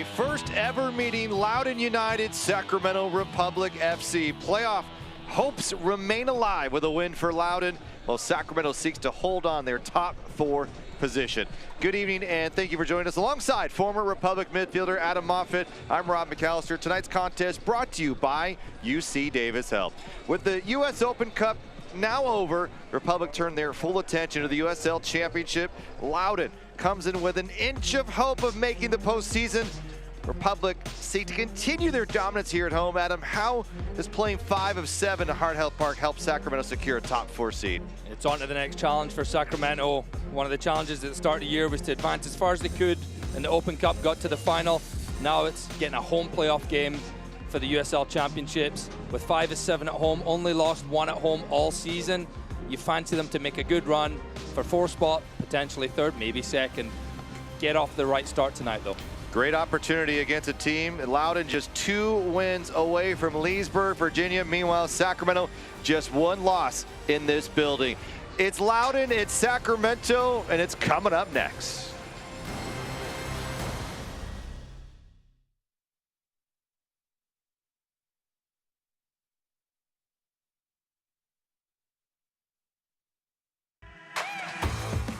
A first ever meeting, Loudoun United, Sacramento Republic FC. Playoff hopes remain alive with a win for Loudoun, while Sacramento seeks to hold on their top 4 position. Good evening and thank you for joining us alongside former Republic midfielder Adam Moffitt. I'm Rob McAllister. Tonight's contest brought to you by UC Davis Health. With the US Open Cup now over, Republic turned their full attention to the USL Championship. Loudoun comes in with an inch of hope of making the postseason. Republic seek to continue their dominance here at home. Adam, how does playing 5 of 7 at Hart Health Park help Sacramento secure a top 4 seed? It's on to the next challenge for Sacramento. One of the challenges at the start of the year was to advance as far as they could in the Open Cup, got to the final. Now it's getting a home playoff game for the USL Championships. With 5 of 7 at home, only lost 1 at home all season. You fancy them to make a good run for 4th spot, potentially 3rd, maybe 2nd. Get off the right start tonight though. Great opportunity against a team. Loudoun just 2 wins away from Leesburg, Virginia. Meanwhile, Sacramento just 1 loss in this building. It's Loudoun, it's Sacramento, and it's coming up next.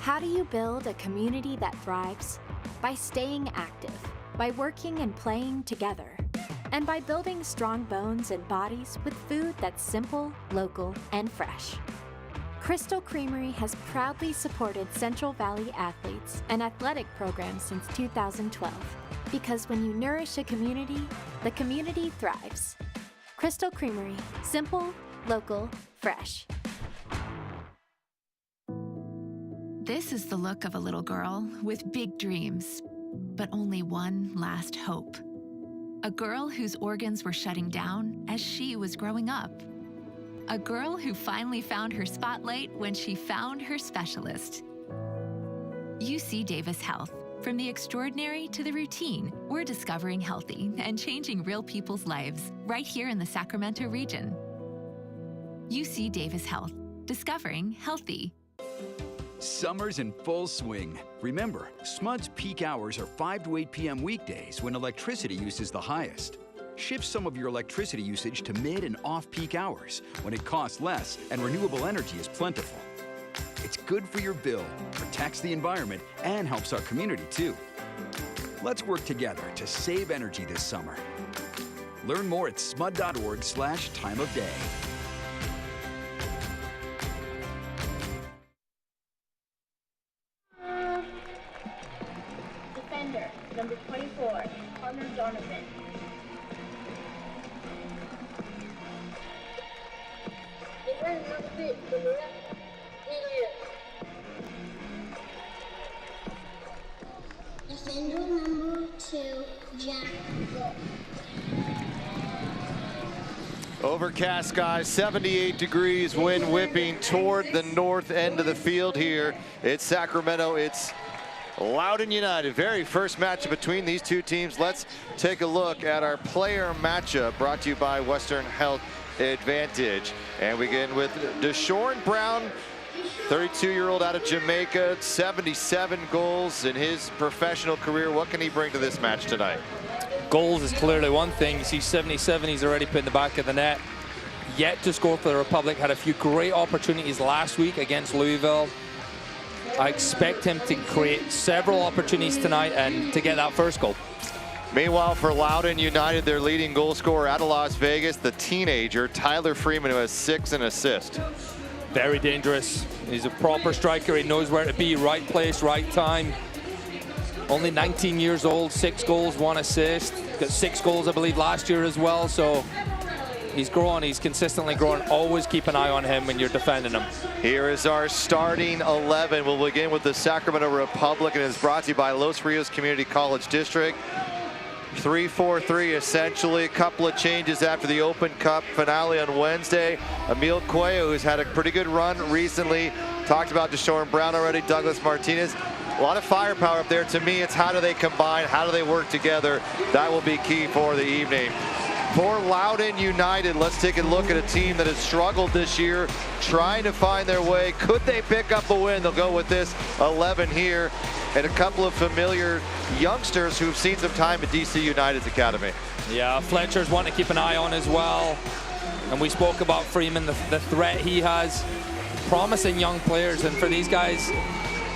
How do you build a community that thrives? By staying active, by working and playing together, and by building strong bones and bodies with food that's simple, local, and fresh. Crystal Creamery has proudly supported Central Valley athletes and athletic programs since 2012, because when you nourish a community, the community thrives. Crystal Creamery, simple, local, fresh. This is the look of a little girl with big dreams, but only one last hope. A girl whose organs were shutting down as she was growing up. A girl who finally found her spotlight when she found her specialist. UC Davis Health. From the extraordinary to the routine, we're discovering healthy and changing real people's lives right here in the Sacramento region. UC Davis Health. Discovering healthy. Summer's in full swing. Remember, SMUD's peak hours are 5 to 8 p.m. weekdays when electricity use is the highest. Shift some of your electricity usage to mid and off-peak hours when it costs less and renewable energy is plentiful. It's good for your bill, protects the environment, and helps our community too. Let's work together to save energy this summer. Learn more at smud.org/time of day. Number 24, Connor Donovan. Defender number 2, Jack. Overcast skies, 78 degrees, wind whipping toward the north end of the field here. It's Sacramento, it's Loudoun United. Very first matchup between these two teams. Let's take a look at our player matchup brought to you by Western Health Advantage. And we begin with Deshaun Brown, 32-year-old out of Jamaica, 77 goals in his professional career. What can he bring to this match tonight? Goals is clearly one thing. You see 77, he's already put in the back of the net. Yet to score for the Republic. Had a few great opportunities last week against Louisville. I expect him to create several opportunities tonight and to get that first goal. Meanwhile, for Loudoun United, their leading goal scorer out of Las Vegas, the teenager Tyler Freeman, who has 6 and assist. Very dangerous. He's a proper striker. He knows where to be. Right place, right time. Only 19 years old, 6 goals, 1 assist. Got 6 goals, I believe, last year as well. So he's growing, he's consistently growing. Always keep an eye on him when you're defending him. Here is our starting 11. We'll begin with the Sacramento Republic, and it's brought to you by Los Rios Community College District. 3-4-3 essentially. A couple of changes after the Open Cup finale on Wednesday. Emil Cuello, who's had a pretty good run recently. Talked about Deshaun Brown already, Douglas Martinez. A lot of firepower up there. To me, it's how do they combine, how do they work together? That will be key for the evening. For Loudoun United, let's take a look at a team that has struggled this year, trying to find their way. Could they pick up a win? They'll go with this 11 here, and a couple of familiar youngsters who've seen some time at DC United's academy. Yeah, Fletcher's one to keep an eye on as well. And we spoke about Freeman, the threat he has. Promising young players, and for these guys,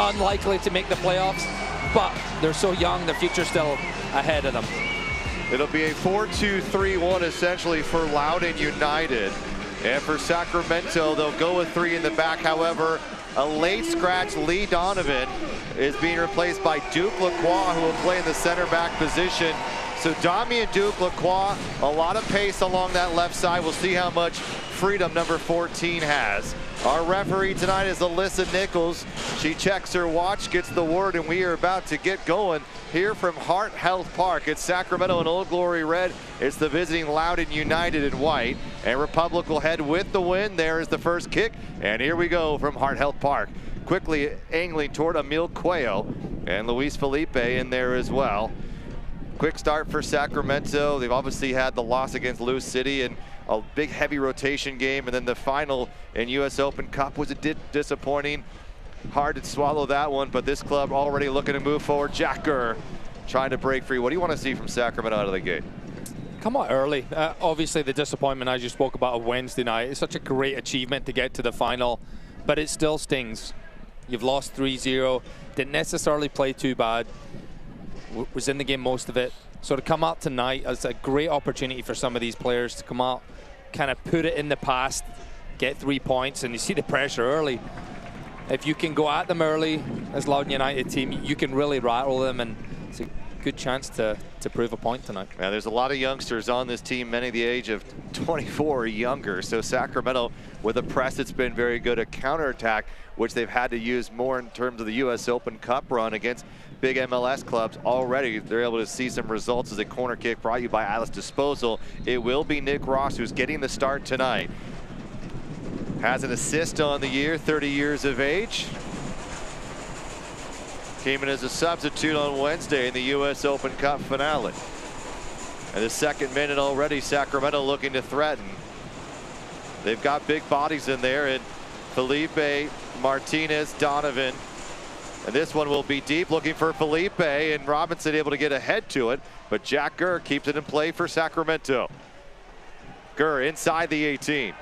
unlikely to make the playoffs, but they're so young, the future's still ahead of them. It'll be a 4-2-3-1 essentially for Loudoun United. And for Sacramento, they'll go with 3 in the back. However, a late scratch Lee Donovan is being replaced by Duke Lacroix, who will play in the center back position. So Damian Duke Lacroix, a lot of pace along that left side. We'll see how much freedom number 14 has. Our referee tonight is Alyssa Nichols. She checks her watch, gets the word, and we are about to get going here from Heart Health Park. It's Sacramento in Old Glory red. It's the visiting Loudoun United in white. And Republic will head with the win. There is the first kick. And here we go from Heart Health Park. Quickly angling toward Emil Cuello and Luis Felipe in there as well. Quick start for Sacramento. They've obviously had the loss against Lou City and a big heavy rotation game, and then the final in US Open Cup was disappointing. Hard to swallow that one, but this club already looking to move forward. Jack Gurr trying to break free. What do you want to see from Sacramento out of the gate? Come out early. Obviously the disappointment, as you spoke about, of Wednesday night. It's such a great achievement to get to the final, but it still stings. You've lost 3-0, didn't necessarily play too bad, was in the game most of it. So to come out tonight is a great opportunity for some of these players to come out, kind of put it in the past, get 3 points, and you see the pressure early. If you can go at them early as Loudoun United team, you can really rattle them, and it's a good chance to prove a point tonight. Yeah, there's a lot of youngsters on this team, many the age of 24 or younger. So Sacramento, with a press that's been very good, a counterattack, which they've had to use more in terms of the US Open Cup run against big MLS clubs. Already they're able to see some results as a corner kick brought you by Alice Disposal. It will be Nick Ross who's getting the start tonight. Has an assist on the year, 30 years of age. Came in as a substitute on Wednesday in the US Open Cup finale. And the second minute already, Sacramento looking to threaten. They've got big bodies in there, and Felipe, Martinez, Donovan. And this one will be deep, looking for Felipe, and Robinson able to get ahead to it, but Jack Gurr keeps it in play for Sacramento. Gurr inside the 18,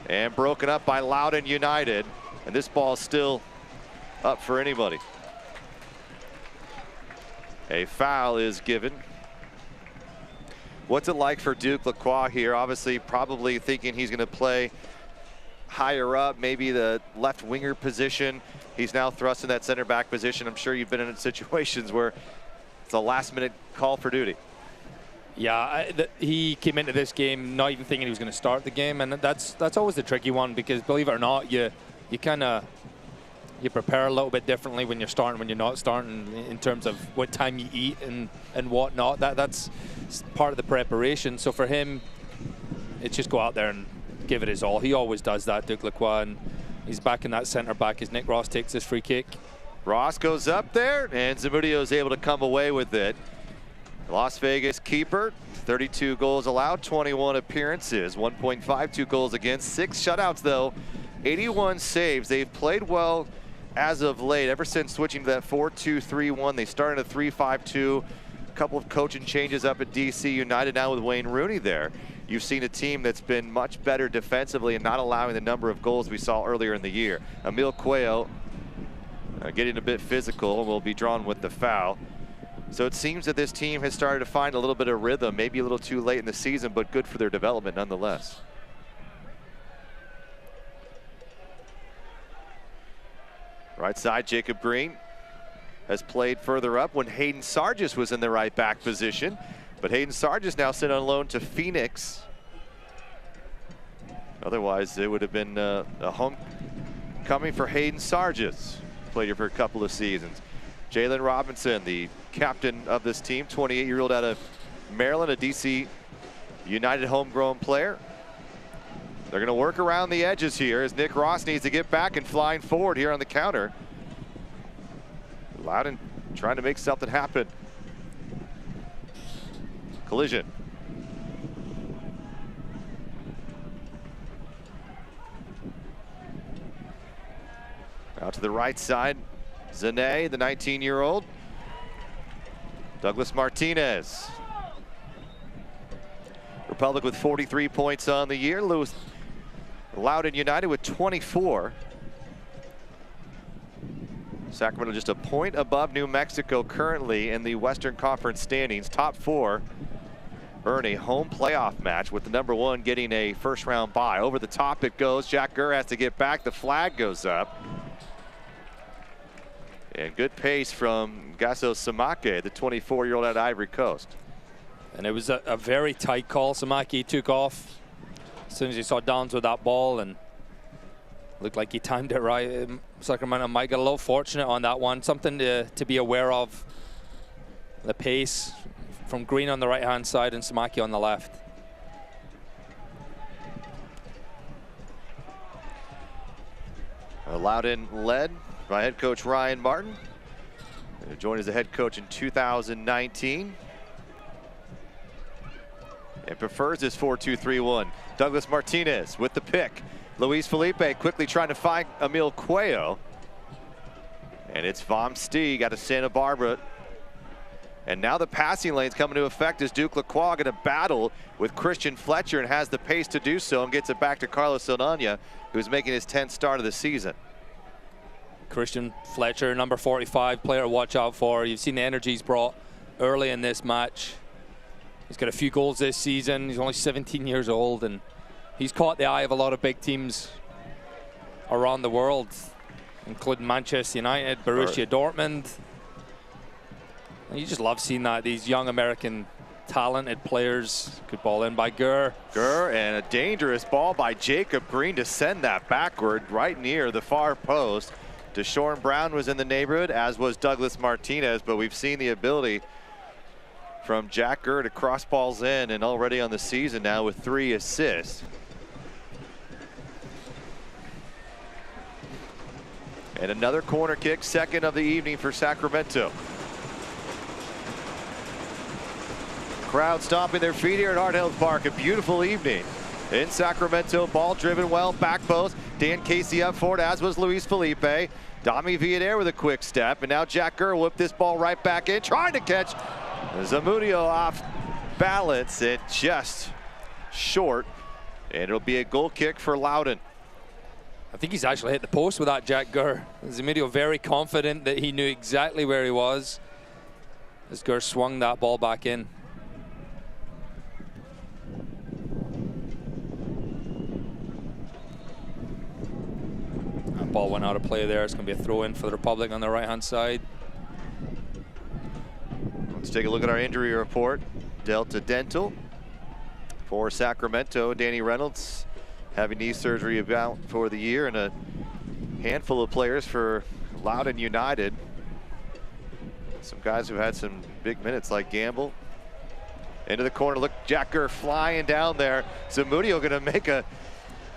and broken up by Loudoun United, and this ball is still up for anybody. A foul is given. What's it like for Duke Lacroix here? Obviously, probably thinking he's going to play higher up, maybe the left winger position. He's now thrust in that center back position. I'm sure you've been in situations where it's a last minute call for duty. Yeah, he came into this game not even thinking he was going to start the game, and that's always the tricky one, because believe it or not, you prepare a little bit differently when you're starting, when you're not starting, in terms of what time you eat and whatnot. That's part of the preparation. So for him, it's just go out there and give it his all. He always does that, Duke Lacroix, and he's back in that center back as Nick Ross takes his free kick. Ross goes up there, and Zamudio is able to come away with it. Las Vegas keeper, 32 goals allowed, 21 appearances, 1.52 goals against, 6 shutouts though, 81 saves. They've played well as of late, ever since switching to that 4-2-3-1. They started a 3-5-2, a couple of coaching changes up at DC United now with Wayne Rooney there. You've seen a team that's been much better defensively and not allowing the number of goals we saw earlier in the year. Emil Cuello getting a bit physical and will be drawn with the foul. So it seems that this team has started to find a little bit of rhythm, maybe a little too late in the season, but good for their development nonetheless. Right side, Jacob Green has played further up when Hayden Sargis was in the right back position. But Hayden Sargis now sent on loan to Phoenix. Otherwise, it would have been a homecoming for Hayden Sargis. Played here for a couple of seasons. Jalen Robinson, the captain of this team, 28-year-old out of Maryland, a DC United homegrown player. They're going to work around the edges here as Nick Ross needs to get back and flying forward here on the counter. Loudoun trying to make something happen. Collision. Out to the right side, Zane, the 19-year-old. Douglas Martinez. Republic with 43 points on the year. Loudoun United with 24. Sacramento just a point above New Mexico currently in the Western Conference standings. Top 4 earn a home playoff match, with the #1 getting a first-round bye. Over the top it goes. Jack Gurr has to get back. The flag goes up. And good pace from Gasso Samake, the 24-year-old out of Ivory Coast. And it was a very tight call. Samake took off as soon as he saw Downs with that ball, and looked like he timed it right. Sacramento might get a little fortunate on that one. Something to be aware of. The pace from Green on the right-hand side and Samake on the left. Loudoun led by head coach Ryan Martin, who joined as the head coach in 2019. And prefers this 4-2-3-1. Douglas Martinez with the pick. Luis Felipe quickly trying to find Emil Cuello. And it's Vom Stieg out of Santa Barbara. And now the passing lane's coming to effect as Duke Lacroix going to battle with Christian Fletcher and has the pace to do so, and gets it back to Carlos Saldana, who's making his 10th start of the season. Christian Fletcher, number 45, player to watch out for. You've seen the energy he's brought early in this match. He's got a few goals this season. He's only 17 years old, and he's caught the eye of a lot of big teams around the world, including Manchester United, Borussia Dortmund. And you just love seeing that, these young American talented players. Good ball in by Gurr. Gurr, and a dangerous ball by Jacob Green to send that backward right near the far post. Deshaun Brown was in the neighborhood, as was Douglas Martinez, but we've seen the ability from Jack Gurr to cross balls in, and already on the season now with 3 assists. And another corner kick, second of the evening for Sacramento. Crowd stomping their feet here at Art Hills Park. A beautiful evening in Sacramento. Ball driven well, back post. Dan Casey up for it, as was Luis Felipe. Dami Villader with a quick step, and now Jack Gurr whipped this ball right back in, trying to catch Zamudio off balance and just short. And it'll be a goal kick for Loudoun. I think he's actually hit the post with that, Jack Gurr. Zamudio very confident that he knew exactly where he was as Gurr swung that ball back in. Ball went out of play there. It's going to be a throw in for the Republic on the right-hand side. Let's take a look at our injury report. Delta Dental for Sacramento. Danny Reynolds having knee surgery about for the year, and a handful of players for Loudoun United. Some guys who had some big minutes, like Gamble. Into the corner, look, Jack Gurr flying down there. Zamudio going to make a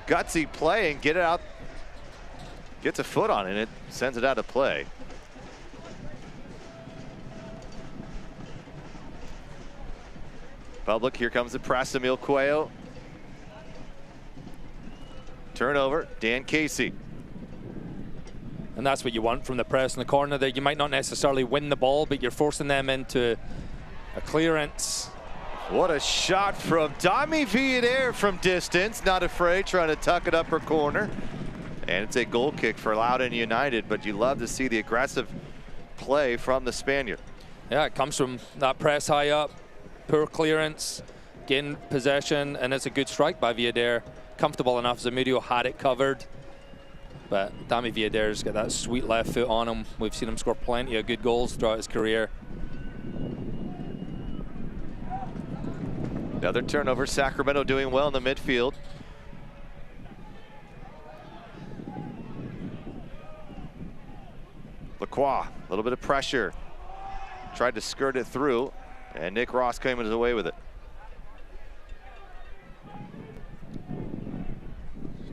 gutsy play and get it out. Gets a foot on it, sends it out of play. Public, here comes the press, Emil Cuello. Turnover, Dan Casey. And that's what you want from the press in the corner there. You might not necessarily win the ball, but you're forcing them into a clearance. What a shot from Dami Villader from distance. Not afraid, trying to tuck it up her corner. And it's a goal kick for Loudoun United, but you love to see the aggressive play from the Spaniard. Yeah, it comes from that press high up, poor clearance, getting possession, and it's a good strike by Villader. Comfortable enough. Zamudio had it covered, but Dami Villader's got that sweet left foot on him. We've seen him score plenty of good goals throughout his career. Another turnover. Sacramento doing well in the midfield. Lacroix, a little bit of pressure. Tried to skirt it through, and Nick Ross came away with it.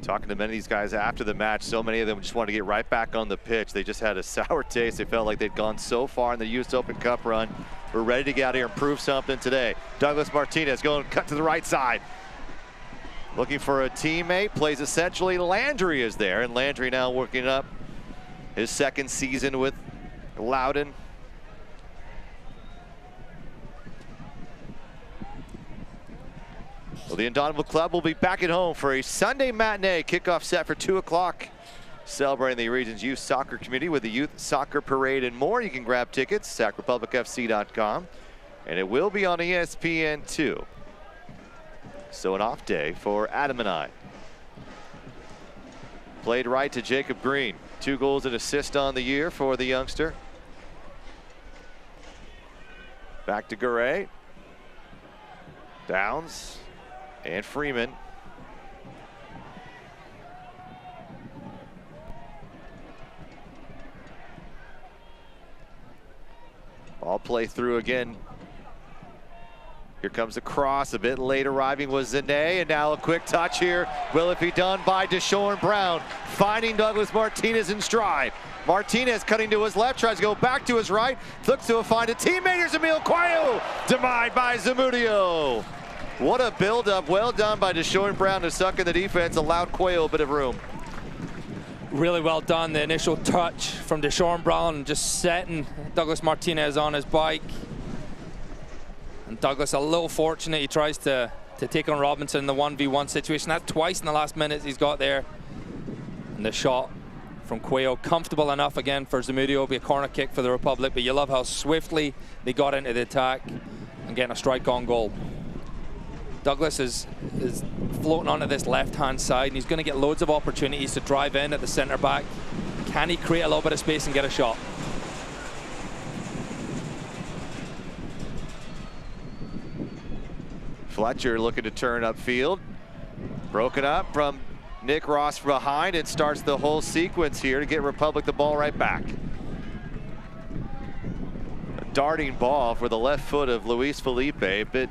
Talking to many of these guys after the match, so many of them just wanted to get right back on the pitch. They just had a sour taste. They felt like they'd gone so far in the US Open Cup run. We're ready to get out here and prove something today. Douglas Martinez going cut to the right side. Looking for a teammate, plays essentially. Landry is there, and Landry now working up his second season with Loudoun. Well, the Indomitable Club will be back at home for a Sunday matinee kickoff set for 2 o'clock. Celebrating the region's youth soccer community with the Youth Soccer Parade and more. You can grab tickets, sacrepublicfc.com. And it will be on ESPN2. So an off day for Adam and I. Played right to Jacob Green. 2 goals and assist on the year for the youngster. Back to Garay. Downs. And Freeman. Ball play through again. Here comes the cross. A bit late arriving was Zane, and now a quick touch here. Will it be done by Deshaun Brown? Finding Douglas Martinez in stride. Martinez cutting to his left, tries to go back to his right. Looks to find a teammate. Here's Emil Cuello. Denied by Zamudio. What a build-up. Well done by Deshaun Brown to suck in the defense. Allowed Cuello a bit of room. Really well done. The initial touch from Deshaun Brown, just setting Douglas Martinez on his bike. And Douglas a little fortunate. He tries to take on Robinson in the 1v1 situation. That's twice in the last minutes he's got there. And the shot from Cuello, comfortable enough again for Zamudio. It'll be a corner kick for the Republic, but you love how swiftly they got into the attack and getting a strike on goal. Douglas is floating onto this left-hand side, and he's going to get loads of opportunities to drive in at the center back. Can he create a little bit of space and get a shot? Fletcher looking to turn upfield. Broken up from Nick Ross from behind, and starts the whole sequence here to get Republic the ball right back. A darting ball for the left foot of Luis Felipe, a bit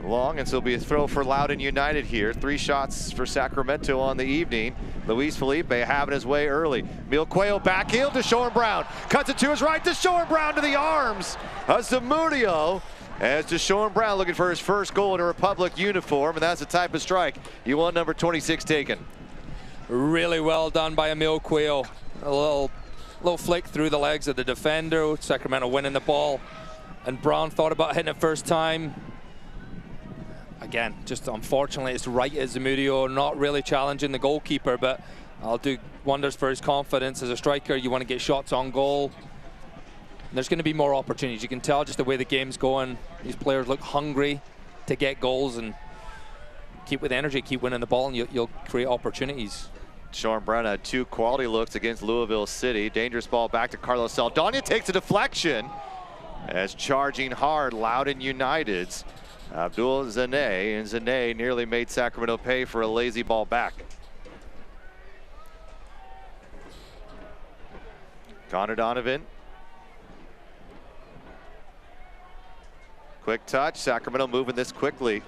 long, and so it'll be a throw for Loudoun United here. 3 shots for Sacramento on the evening. Luis Felipe having his way early. Emil Cuello backheel to Deshaun Brown. Cuts it to his right. Deshaun Brown to the arms of Zamudio. As Deshaun Brown looking for his first goal in a Republic uniform, and that's the type of strike you want number 26 taken. Really well done by Emil Cuello. A little flick through the legs of the defender. Sacramento winning the ball. And Brown thought about hitting it first time. Again, just unfortunately, it's right at Zamudio, not really challenging the goalkeeper, but I'll do wonders for his confidence. As a striker, you want to get shots on goal. And there's going to be more opportunities. You can tell just the way the game's going. These players look hungry to get goals, and keep with energy, keep winning the ball, and you'll create opportunities. Deshaun Brown had 2 quality looks against Louisville City. Dangerous ball back to Carlos Saldana. Takes a deflection as charging hard Loudoun United's Abdul Zane, and Zane nearly made Sacramento pay for a lazy ball back. Connor Donovan. Quick touch. Sacramento moving this quickly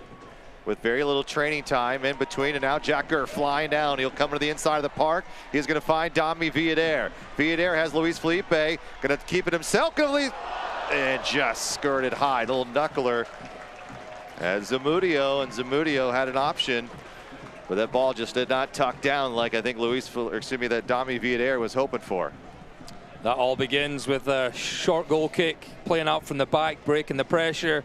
with very little training time in between, and now Jack Gurr flying down. He'll come to the inside of the park. He's going to find Dami Villader. Villader has Luis Felipe. Going to keep it himself. And just skirted high. Little knuckler as Zamudio, and Zamudio had an option, but that ball just did not tuck down like I think that Dami Villader was hoping for. That all begins with a short goal kick, playing out from the back, breaking the pressure.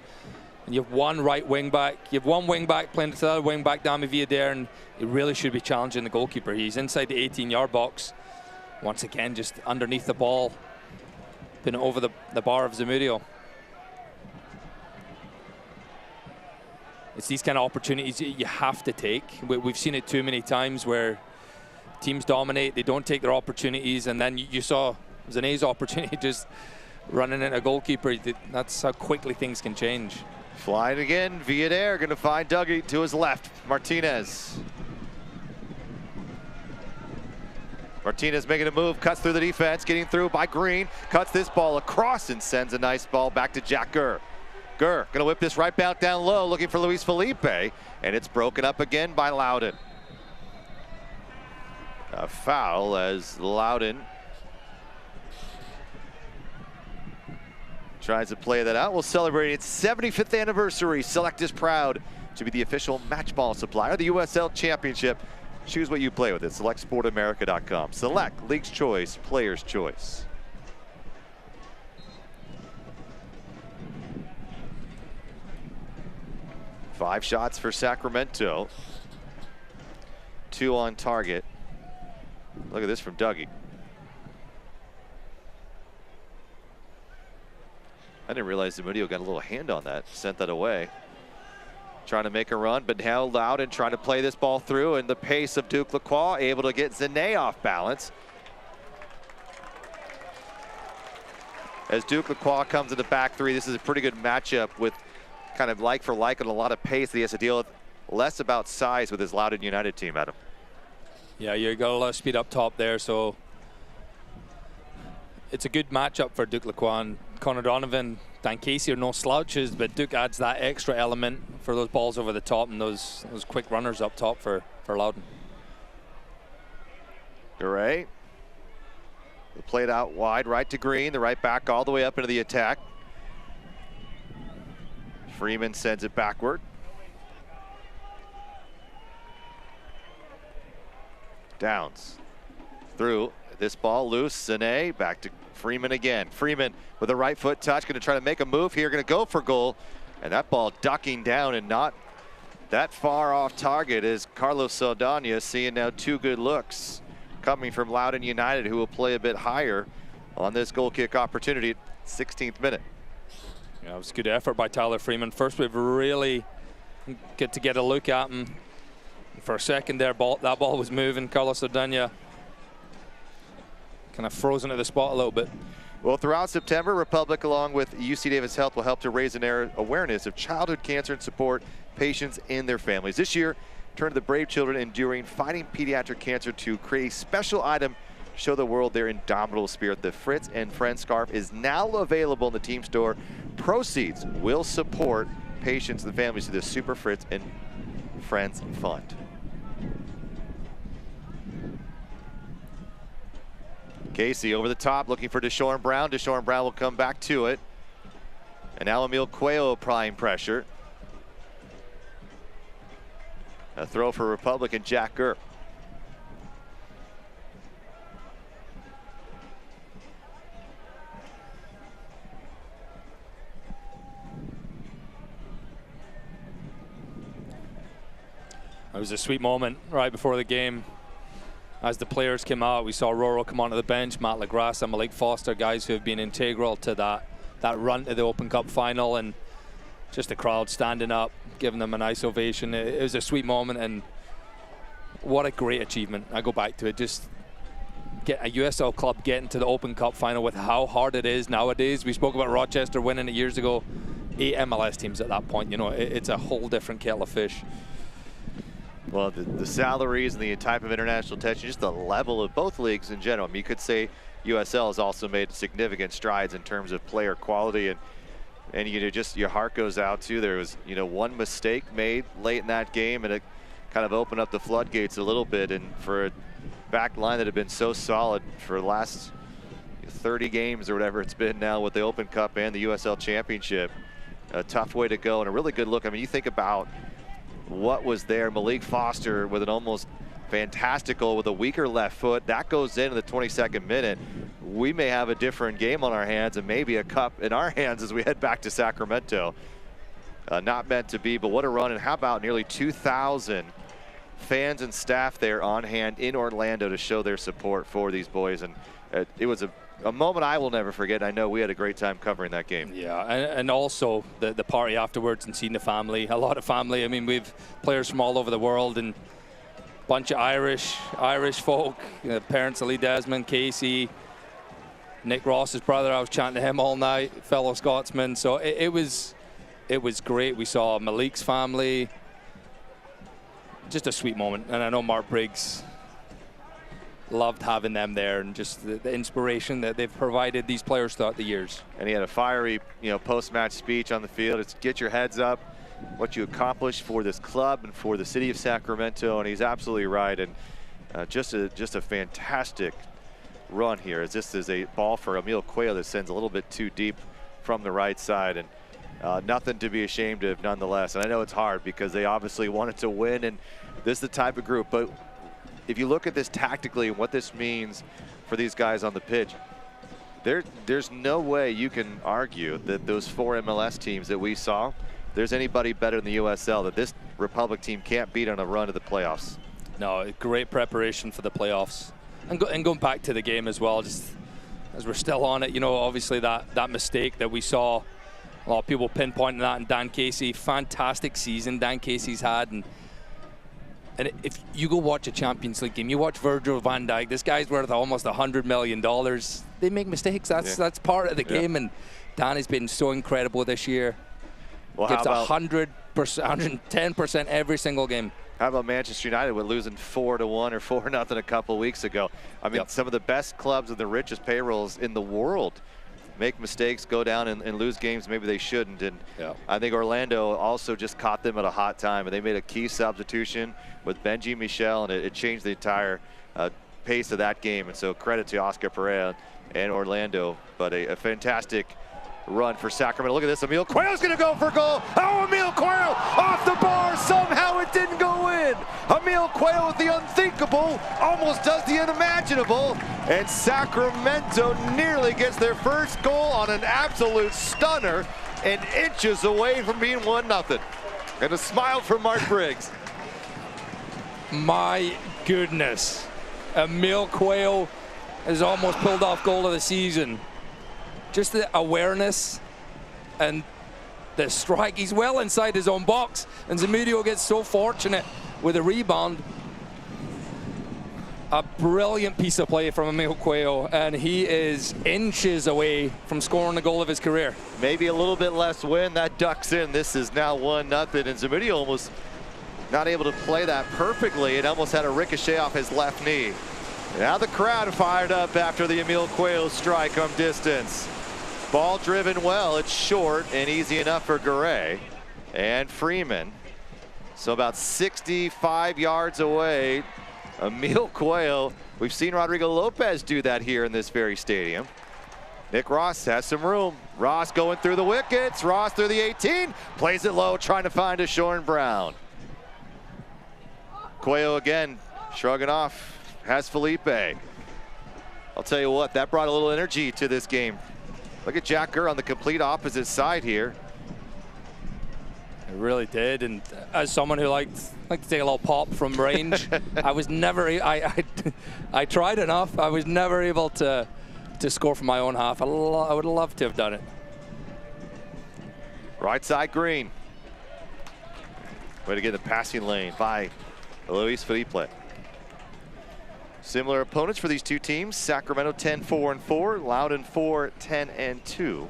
And you have one right wing back. You have one wing back playing to the other wing back, Dami Villader, and he really should be challenging the goalkeeper. He's inside the 18-yard box. Once again, just underneath the ball, putting it over the bar of Zamudio. It's these kind of opportunities you have to take. We've seen it too many times where teams dominate, they don't take their opportunities, and then you saw Zane's opportunity just running into a goalkeeper. That's how quickly things can change. Flying again, Villader going to find Dougie to his left. Martinez. Martinez making a move, cuts through the defense, getting through by Green, cuts this ball across and sends a nice ball back to Jack Gurr. Gurr going to whip this right back down low, looking for Luis Felipe, and it's broken up again by Loudoun. A foul as Loudoun tries to play that out. We'll celebrate its 75th anniversary. Select is proud to be the official match ball supplier of the USL Championship. Choose what you play with at selectsportamerica.com. Select, League's Choice, Player's Choice. Five shots for Sacramento. 2 on target. Look at this from Dougie. I didn't realize Zamudio got a little hand on that, sent that away. Trying to make a run, but now Loudoun trying to play this ball through, and the pace of Duke Lacroix able to get Zane off balance. As Duke Lacroix comes in the back three, this is a pretty good matchup with kind of like for like and a lot of pace that he has to deal with. Less about size with his Loudoun United team, Adam. Yeah, you got a lot of speed up top there, so it's a good matchup for Duke Lacroix. And Connor Donovan, Dan Casey are no slouches, but Duke adds that extra element for those balls over the top and those quick runners up top for Loudoun. Garay. They played out wide, right to Green, the right back all the way up into the attack. Freeman sends it backward. Downs through. This ball loose. Zane back to Freeman again. Freeman with a right foot touch, going to try to make a move here, going to go for goal. And that ball ducking down and not that far off target is Carlos Saldana, seeing now 2 good looks coming from Loudoun United, who will play a bit higher on this goal kick opportunity at 16th minute. Yeah, it was a good effort by Tyler Freeman. First, we've really get to get a look at him. For a second there, that ball was moving. Carlos Saldana kind of frozen at the spot a little bit. Well, throughout September, Republic, along with UC Davis Health, will help to raise an awareness of childhood cancer and support patients and their families. This year, turn to the brave children enduring fighting pediatric cancer to create a special item to show the world their indomitable spirit. The Fritz and Friends scarf is now available in the team store. Proceeds will support patients and families through the Super Fritz and Friends Fund. Casey over the top, looking for Deshaun Brown. Deshaun Brown will come back to it. And now Emil Cuello applying pressure. A throw for Republic and Jack Gurp. It was a sweet moment right before the game. As the players came out, we saw Roro come onto the bench, Matt LaGrasse and Malik Foster, guys who have been integral to that run to the Open Cup final, and just the crowd standing up, giving them a nice ovation. It was a sweet moment, and what a great achievement. I go back to it, just get a USL club getting to the Open Cup final with how hard it is nowadays. We spoke about Rochester winning it years ago. 8 MLS teams at that point, you know, it's a whole different kettle of fish. Well, the salaries and the type of international attention, just the level of both leagues in general. I mean, you could say USL has also made significant strides in terms of player quality, and you know, just your heart goes out to. There was, you know, one mistake made late in that game, and it kind of opened up the floodgates a little bit. And for a back line that had been so solid for the last 30 games or whatever it's been now with the Open Cup and the USL Championship, a tough way to go and a really good look. I mean, you think about what was there. Malik Foster with an almost fantastic goal with a weaker left foot. That goes in the 22nd minute. We may have a different game on our hands and maybe a cup in our hands as we head back to Sacramento. Not meant to be, but what a run. And how about nearly 2,000 fans and staff there on hand in Orlando to show their support for these boys. And it was a moment I will never forget. I know we had a great time covering that game. Yeah, and also the party afterwards and seeing the family, a lot of family. I mean, we've players from all over the world and a bunch of Irish folk, you know, parents of Lee Desmond, Casey, Nick Ross's brother. I was chatting to him all night, fellow Scotsman. So it was great. We saw Malik's family. Just a sweet moment. And I know Mark Briggs loved having them there, and just the inspiration that they've provided these players throughout the years. And he had a fiery, you know, post-match speech on the field. It's get your heads up, what you accomplished for this club and for the city of Sacramento, and he's absolutely right. And just a fantastic run here. As this is a ball for Emil Cuello that sends a little bit too deep from the right side, and nothing to be ashamed of nonetheless. And I know it's hard because they obviously wanted to win, and this is the type of group, but if you look at this tactically and what this means for these guys on the pitch, there's no way you can argue that those 4 MLS teams that we saw, there's anybody better than the USL that this Republic team can't beat on a run to the playoffs. No, great preparation for the playoffs. And going back to the game as well, just as we're still on it, you know, obviously that mistake that we saw, a lot of people pinpointing that, and Dan Casey, fantastic season Dan Casey's had. And if you go watch a Champions League game, you watch Virgil van Dijk, this guy's worth almost $100 million. They make mistakes, that's part of the game, and Dan has been so incredible this year. Well, gives 100%, 110% every single game. How about Manchester United with losing 4-1 or 4-0 a couple weeks ago? I mean, some of the best clubs with the richest payrolls in the world make mistakes, go down and lose games maybe they shouldn't. And I think Orlando also just caught them at a hot time, and they made a key substitution with Benji Michel, and it changed the entire pace of that game. And so credit to Oscar Pereira and Orlando, but a fantastic run for Sacramento. Look at this, Emil Cuello's gonna go for goal. Oh, Emil Cuello off the bar, somehow it didn't go in. Emil Cuello with the unthinkable, almost does the unimaginable, and Sacramento nearly gets their first goal on an absolute stunner and inches away from being 1-0. And a smile from Mark Briggs. My goodness, Emil Cuello has almost pulled off goal of the season. Just the awareness and the strike. He's well inside his own box, and Zamudio gets so fortunate with a rebound. A brilliant piece of play from Emil Cuello, and he is inches away from scoring the goal of his career. Maybe a little bit less wind, that ducks in. This is now 1-0, and Zamudio almost not able to play that perfectly. It almost had a ricochet off his left knee. Now the crowd fired up after the Emil Cuello strike from distance. Ball driven well, it's short and easy enough for Garay and Freeman. So about 65 yards away, Emil Cuello. We've seen Rodrigo Lopez do that here in this very stadium. Nick Ross has some room. Ross going through the wickets. Ross through the 18, plays it low, trying to find a Shorn Brown. Cuello again, shrugging off, has Felipe. I'll tell you what, that brought a little energy to this game. Look at Jack Gurr on the complete opposite side here. It really did, and as someone who liked to take a little pop from range, I was never, I tried enough. I was never able to score from my own half. I would love to have done it. Right side green. Way to get the passing lane by Luis Felipe. Similar opponents for these two teams. Sacramento 10-4-4, Loudoun 4-10-2.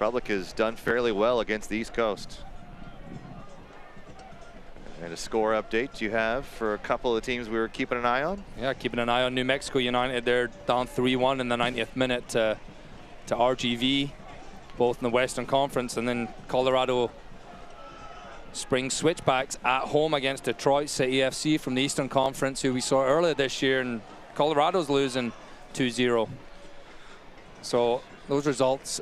Republic has done fairly well against the East Coast. And a score update you have for a couple of the teams we were keeping an eye on? Yeah, keeping an eye on New Mexico United. They're down 3-1 in the 90th minute to RGV, both in the Western Conference, and then Colorado Springs Switchbacks at home against Detroit City FC from the Eastern Conference, who we saw earlier this year, and Colorado's losing 2-0. So those results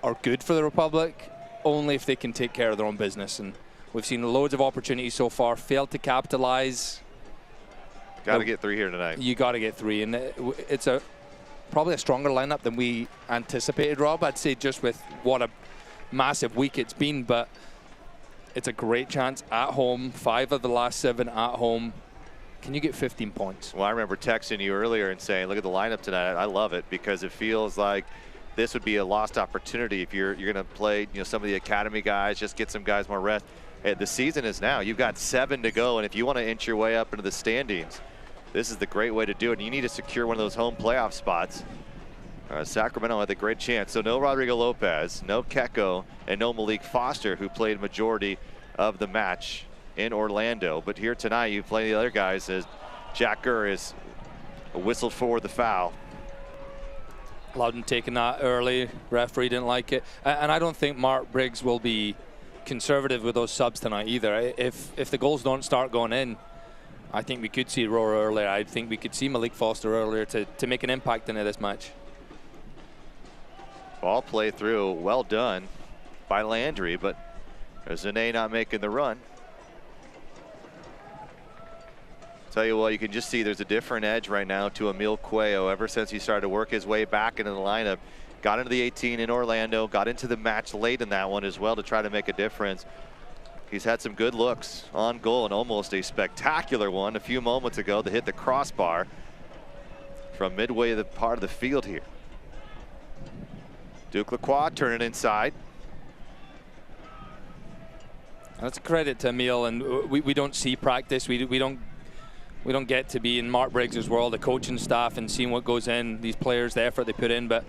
are good for the Republic, only if they can take care of their own business. And we've seen loads of opportunities so far, failed to capitalize. Got to get 3 here tonight. You got to get 3, and it's probably a stronger lineup than we anticipated, Rob. I'd say just with what a massive week it's been, but it's a great chance at home. 5 of the last 7 at home. Can you get 15 points? Well, I remember texting you earlier and saying, look at the lineup tonight. I love it because it feels like this would be a lost opportunity if you're going to play, some of the academy guys, just get some guys more rest. Hey, the season is now. You've got 7 to go, and if you want to inch your way up into the standings, this is the great way to do it. And you need to secure one of those home playoff spots. Sacramento had a great chance. So no Rodrigo Lopez, no Keko, and no Malik Foster, who played majority of the match in Orlando. But here tonight, you play the other guys as Jack Gurr is whistled for the foul. Loudoun taking that early. Referee didn't like it. And I don't think Mark Briggs will be conservative with those subs tonight either. If the goals don't start going in, I think we could see Roar earlier. I think we could see Malik Foster earlier to make an impact into this match. Ball play through, well done by Landry, but Zane not making the run. Tell you what, you can just see there's a different edge right now to Emil Cuello ever since he started to work his way back into the lineup. Got into the 18 in Orlando, got into the match late in that one as well to try to make a difference. He's had some good looks on goal, and almost a spectacular one a few moments ago to hit the crossbar from midway the part of the field here. Duke Lacroix turning inside. That's a credit to Emil, and we don't see practice. We don't get to be in Mark Briggs' world, the coaching staff, and seeing what goes in, these players, the effort they put in. But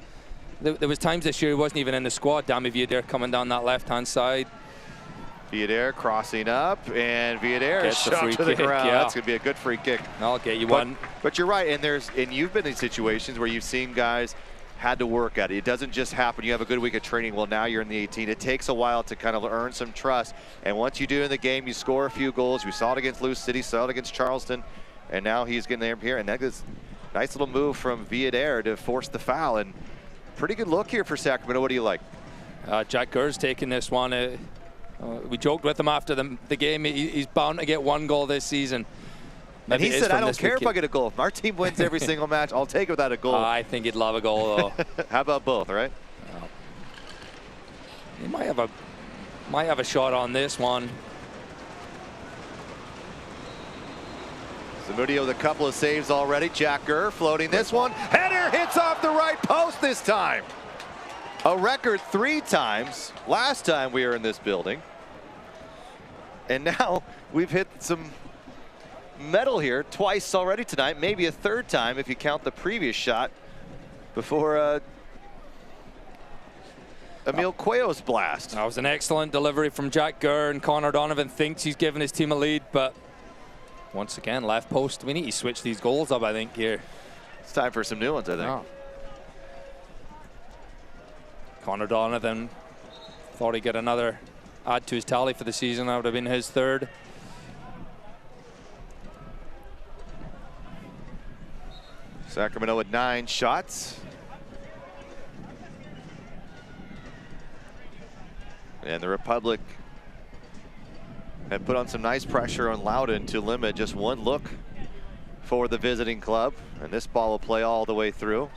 there was times this year he wasn't even in the squad. Dami Viader coming down that left-hand side. Viader crossing up, and Viader is shot to the ground. Yeah. That's going to be a good free kick. I'll get you one. But you're right, and you've been in situations where you've seen guys had to work at it. It doesn't just happen. You have a good week of training. Well, now you're in the 18. It takes a while to kind of earn some trust. And once you do in the game, you score a few goals. We saw it against Lou City, saw it against Charleston, and now he's getting there here. And that is a nice little move from Viader to force the foul. And pretty good look here for Sacramento. What do you like? Jack Gurr's taking this one. We joked with him after the game. He's bound to get one goal this season. And he said, I don't care if I get a goal. If our team wins every single match, I'll take it without a goal. I think he'd love a goal, though. How about both, right? He might have a shot on this one. Zamudio with a couple of saves already. Jack Gurr floating this one. Header hits off the right post this time. A record 3 times last time we were in this building. And now we've hit some metal here twice already tonight, maybe a 3rd time if you count the previous shot before Emil Cuello's blast. That was an excellent delivery from Jack Gurr, and Connor Donovan thinks he's given his team a lead, but once again, left post. We need to switch these goals up, I think, here. It's time for some new ones, I think. Oh. Connor Donovan thought he'd get another add to his tally for the season. That would have been his 3rd. Sacramento with 9 shots. And the Republic have put on some nice pressure on Loudoun to limit just 1 look for the visiting club. And this ball will play all the way through.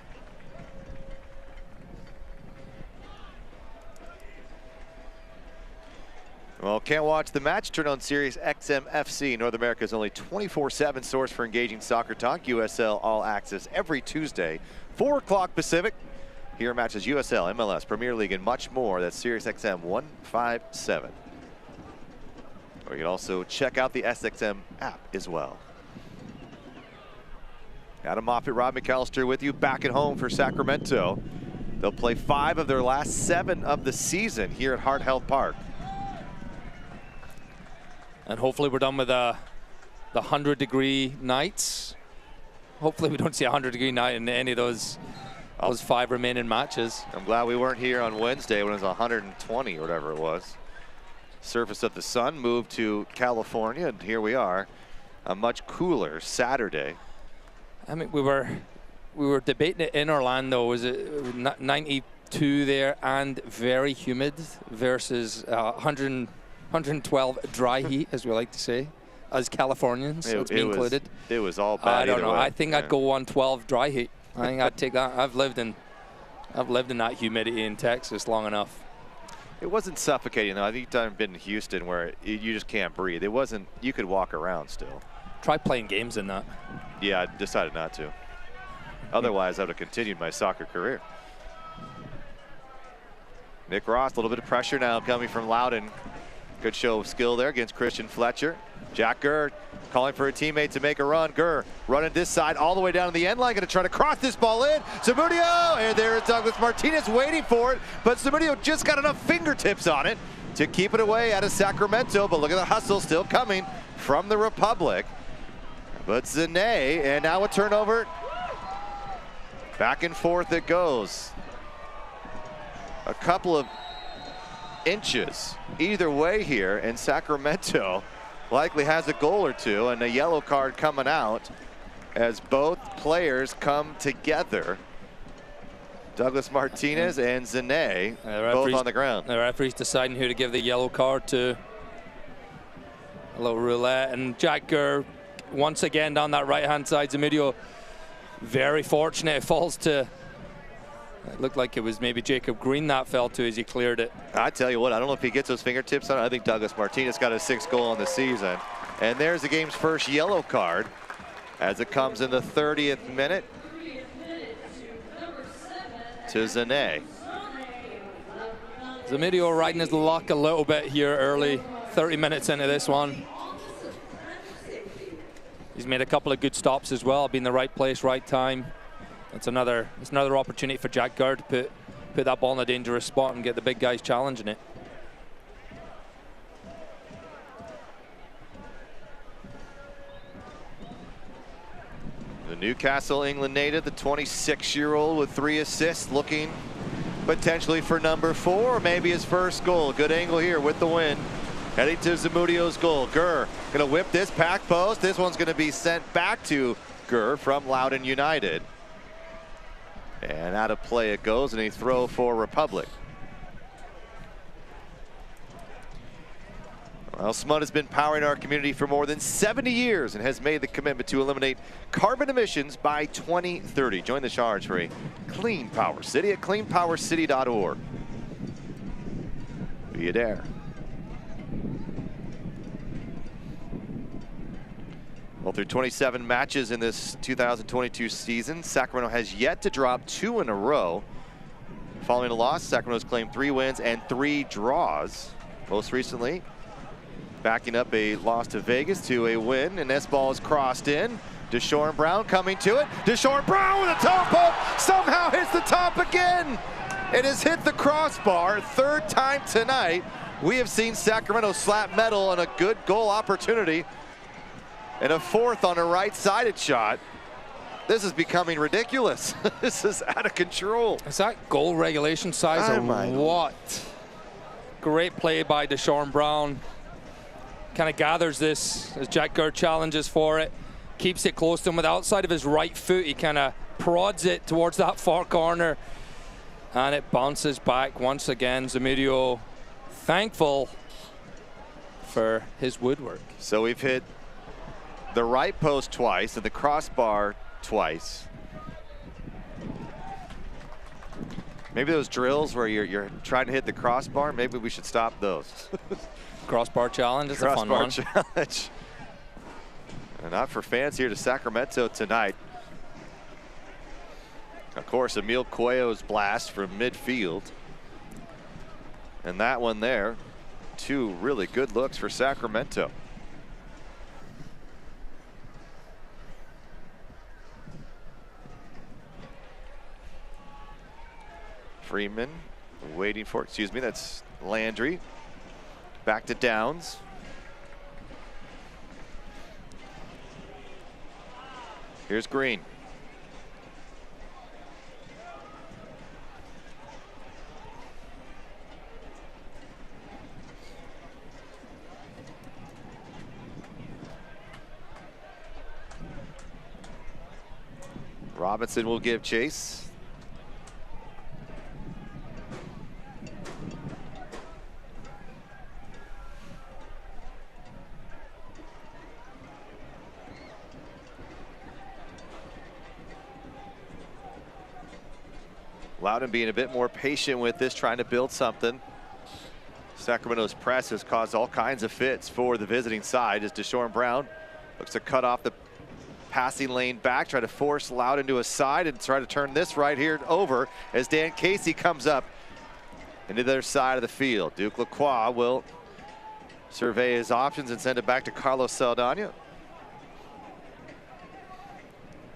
Well, can't watch the match? Turn on Sirius XM FC, North America's only 24/7 source for engaging soccer talk. USL All Access every Tuesday, 4 o'clock Pacific. Here matches USL, MLS, Premier League, and much more. That's Sirius XM 157. Or you can also check out the SXM app as well. Adam Moffett, Rob McAllister with you back at home for Sacramento. They'll play 5 of their last 7 of the season here at Heart Health Park. And hopefully we're done with the 100-degree nights. Hopefully we don't see a 100-degree night in any of those 5 remaining matches. I'm glad we weren't here on Wednesday when it was 120 or whatever it was. Surface of the sun moved to California, and here we are, a much cooler Saturday. I mean, we were debating it in Orlando. Was it 92 there and very humid versus 112 dry heat, as we like to say, as Californians, let's be included. It was all bad. I don't know. Way. I think I'd go 112 dry heat. I think I'd take that. I've lived in that humidity in Texas long enough. It wasn't suffocating though. I think I've been in Houston where you just can't breathe. It wasn't. You could walk around still. Try playing games in that. Yeah, I decided not to. Otherwise, I would have continued my soccer career. Nick Ross, a little bit of pressure now coming from Loudoun. Good show of skill there against Christian Fletcher. Jack Gurr calling for a teammate to make a run. Gurr running this side all the way down to the end line. Going to try to cross this ball in. Zamudio, and there is Douglas Martinez waiting for it. But Zamudio just got enough fingertips on it to keep it away out of Sacramento. But look at the hustle still coming from the Republic. But Zane, and now a turnover. Back and forth it goes. A couple of inches either way here, and Sacramento likely has a goal or two, and a yellow card coming out as both players come together. Douglas Martinez and Zane both on the ground. The referee's deciding who to give the yellow card to. A little roulette, and Jack Gurr once again down that right-hand side. Zamudio very fortunate. It falls to, it looked like it was maybe Jacob Green that fell to as he cleared it. I tell you what, I don't know if he gets those fingertips on it. I think Douglas Martinez got his 6th goal on the season. And there's the game's first yellow card as it comes in the 30th minute to Zane. Zamudio riding his luck a little bit here early, 30 minutes into this one. He's made a couple of good stops as well, been in the right place, right time. It's another opportunity for Jack Gurr to put that ball in a dangerous spot and get the big guys challenging it. The Newcastle, England native, the 26-year-old with 3 assists, looking potentially for number 4, or maybe his first goal. Good angle here with the win. Heading to Zamudio's goal. Gurr gonna whip this pack post. This one's gonna be sent back to Gurr from Loudoun United. And out of play it goes, and a throw for Republic. Well, SMUD has been powering our community for more than 70 years and has made the commitment to eliminate carbon emissions by 2030. Join the charge for a clean power city at cleanpowercity.org. Be there. Well, through 27 matches in this 2022 season, Sacramento has yet to drop 2 in a row. Following a loss, Sacramento's claimed 3 wins and 3 draws. Most recently, backing up a loss to Vegas to a win, and this ball is crossed in. Deshaun Brown coming to it. Deshaun Brown with a top poke, somehow hits the top again. It has hit the crossbar, 3rd time tonight. We have seen Sacramento slap metal on a good goal opportunity, and a 4th on a right-sided shot. This is becoming ridiculous. This is out of control. Is that goal regulation size or what? Great play by Deshaun Brown. Kind of gathers this as Jack Gurr challenges for it. Keeps it close to him with the outside of his right foot. He kind of prods it towards that far corner. And it bounces back once again. Zamudio thankful for his woodwork. So we've hit the right post twice and the crossbar twice. Maybe those drills where you're trying to hit the crossbar, maybe we should stop those. Crossbar challenge, it's a fun one. Crossbar challenge. And not for fans here to Sacramento tonight. Of course, Emil Cuello's blast from midfield. And that one there, 2 really good looks for Sacramento. Freeman waiting for, excuse me, that's Landry. Back to Downs. Here's Green. Robinson will give chase. Loudoun being a bit more patient with this, trying to build something. Sacramento's press has caused all kinds of fits for the visiting side as Deshaun Brown looks to cut off the passing lane back, try to force Loudoun to a side and try to turn this right here over as Dan Casey comes up into the other side of the field. Duke Lacroix will survey his options and send it back to Carlos Saldana.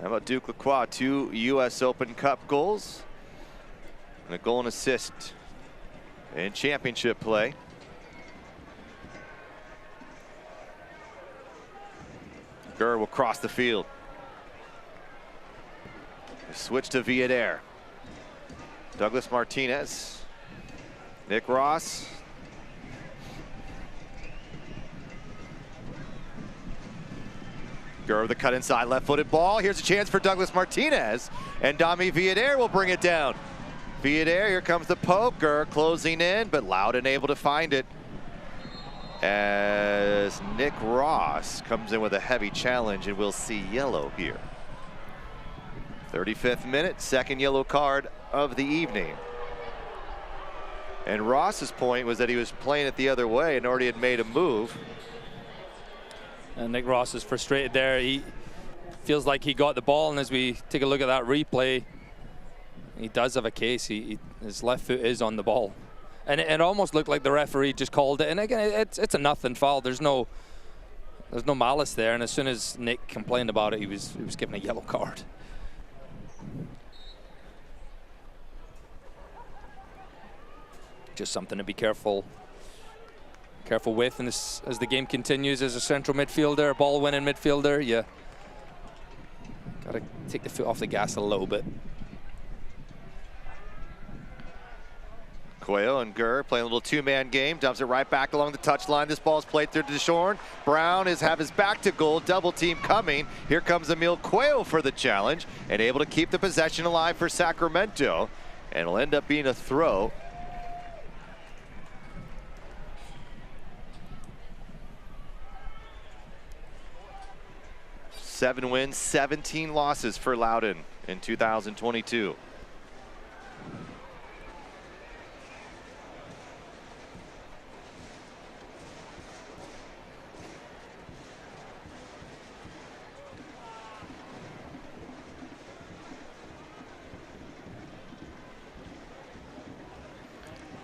How about Duke Lacroix? 2 U.S. Open Cup goals and a goal and assist in championship play. Gurr will cross the field. Switch to Villader. Douglas Martinez. Nick Ross. Gurr the cut inside, left-footed ball. Here's a chance for Douglas Martinez. And Dami Villader will bring it down. Viadair, here comes the poker, closing in, but Loudoun able to find it. As Nick Ross comes in with a heavy challenge, and we'll see yellow here. 35th minute, second yellow card of the evening. And Ross's point was that he was playing it the other way and already had made a move. And Nick Ross is frustrated there. He feels like he got the ball, and as we take a look at that replay, he does have a case. His left foot is on the ball. And it almost looked like the referee just called it. And again, it's a nothing foul. There's no malice there. And as soon as Nick complained about it, he was given a yellow card. Just something to be careful with in this, as the game continues. As a central midfielder, a ball-winning midfielder, you gotta take the foot off the gas a little bit. Cuello and Gurr playing a little two-man game, dumps it right back along the touchline. This ball's played through to Deschorn. Brown have his back to goal, double team coming. Here comes Emil Cuello for the challenge, and able to keep the possession alive for Sacramento. And it'll end up being a throw. Seven wins, 17 losses for Loudoun in 2022.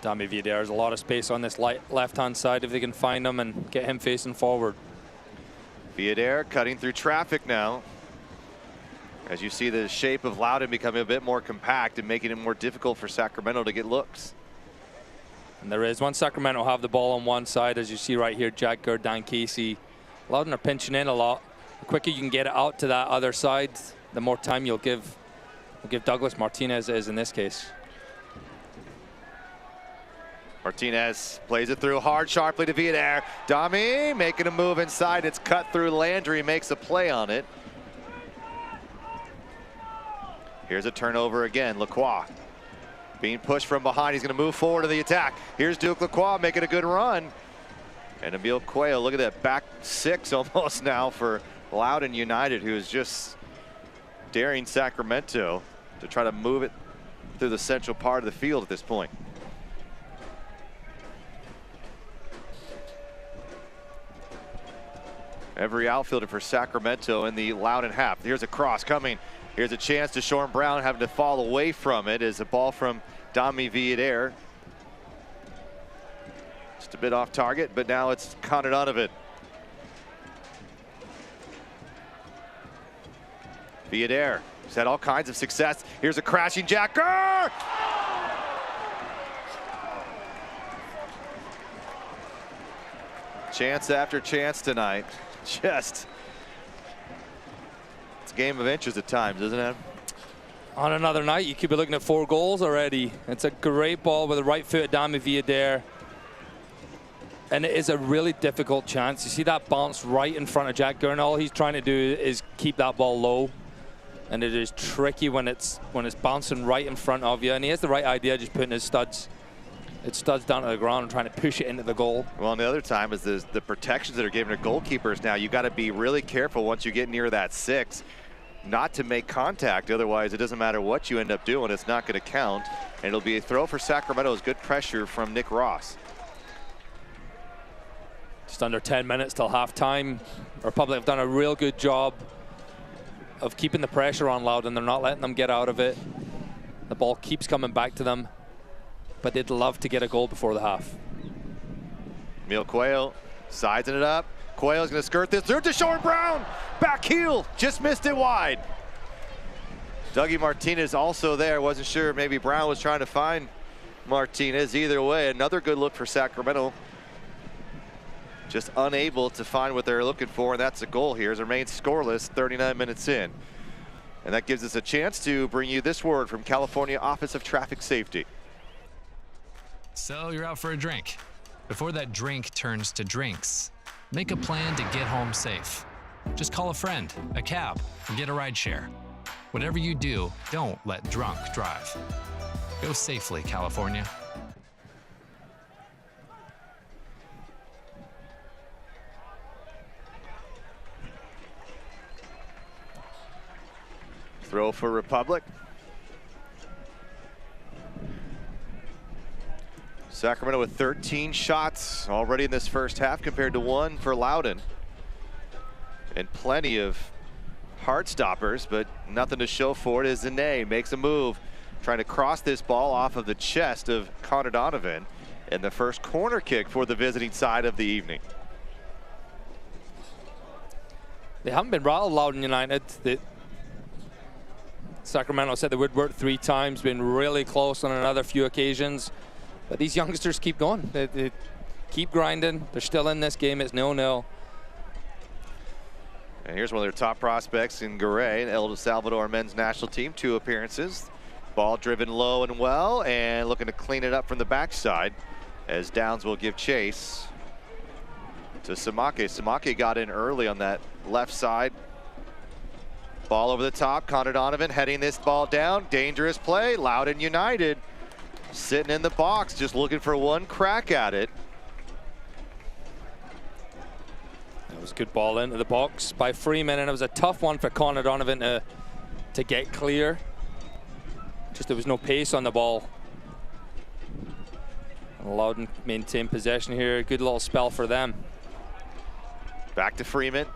Dami Viadair, there's a lot of space on this left-hand side if they can find him and get him facing forward. Viadair cutting through traffic now. As you see the shape of Loudoun becoming a bit more compact and making it more difficult for Sacramento to get looks. And there is, once Sacramento have the ball on one side, as you see right here, Jack Gurr, Dan Casey, Loudoun are pinching in a lot. The quicker you can get it out to that other side, the more time you'll give Douglas Martinez is in this case. Martinez plays it through hard, sharply to Viadair. Dami making a move inside. It's cut through. Landry makes a play on it. Here's a turnover again. Lacroix being pushed from behind. He's going to move forward to the attack. Here's Duke Lacroix making a good run. And Emil Cuello, look at that, back six almost now for Loudoun United, who is just daring Sacramento to try to move it through the central part of the field at this point. Every outfielder for Sacramento in the Loudoun half. Here's a cross coming. Here's a chance to Shorn Brown having to fall away from it as a ball from Dami Viadair. Just a bit off target, but now it's counted out of it. Viadair has had all kinds of success. Here's a crashing Jack Gurr! Chance after chance tonight. It's a game of inches at times, isn't it? On another night, you could be looking at 4 goals already. It's a great ball with the right foot of Dami Viadair. And it is a really difficult chance. You see that bounce right in front of Jack Gurr. All he's trying to do is keep that ball low. And it is tricky when it's bouncing right in front of you. And he has the right idea, just putting his studs down to the ground and trying to push it into the goal. Well, and the other time is the protections that are given to goalkeepers now. You got to be really careful once you get near that 6 not to make contact. Otherwise, it doesn't matter what you end up doing. It's not going to count. And it'll be a throw for Sacramento's good pressure from Nick Ross. Just under 10 minutes till halftime. Republic have done a real good job of keeping the pressure on Loudoun. They're not letting them get out of it. The ball keeps coming back to them, but they'd love to get a goal before the half. Emil Cuello sizing it up. Cuello's going to skirt this through to Shorn Brown. Back heel, just missed it wide. Dougie Martinez also there. Wasn't sure, maybe Brown was trying to find Martinez. Either way, another good look for Sacramento. Just unable to find what they're looking for, and that's a goal here. It remains scoreless 39 minutes in. And that gives us a chance to bring you this word from California Office of Traffic Safety. So you're out for a drink. Before that drink turns to drinks, make a plan to get home safe. Just call a friend, a cab, or get a ride share. Whatever you do, don't let drunk drive. Go safely, California. Throw for Republic. Sacramento with 13 shots already in this first half compared to 1 for Loudoun. And plenty of heart stoppers, but nothing to show for it as Zane makes a move, trying to cross this ball off of the chest of Connor Donovan. And the first corner kick for the visiting side of the evening. They haven't been rattled, Loudoun United. Sacramento said they would work 3 times, been really close on another few occasions. But these youngsters keep going. They keep grinding. They're still in this game. It's 0-0. And here's one of their top prospects in Garay, El Salvador men's national team, 2 appearances. Ball driven low and well, and looking to clean it up from the backside as Downs will give chase to Samake. Samake got in early on that left side. Ball over the top. Connor Donovan heading this ball down. Dangerous play. Loudoun United sitting in the box, just looking for one crack at it. That was a good ball into the box by Freeman, and it was a tough one for Connor Donovan to get clear. Just there was no pace on the ball. And Loudoun maintained possession here. Good little spell for them. Back to Freeman.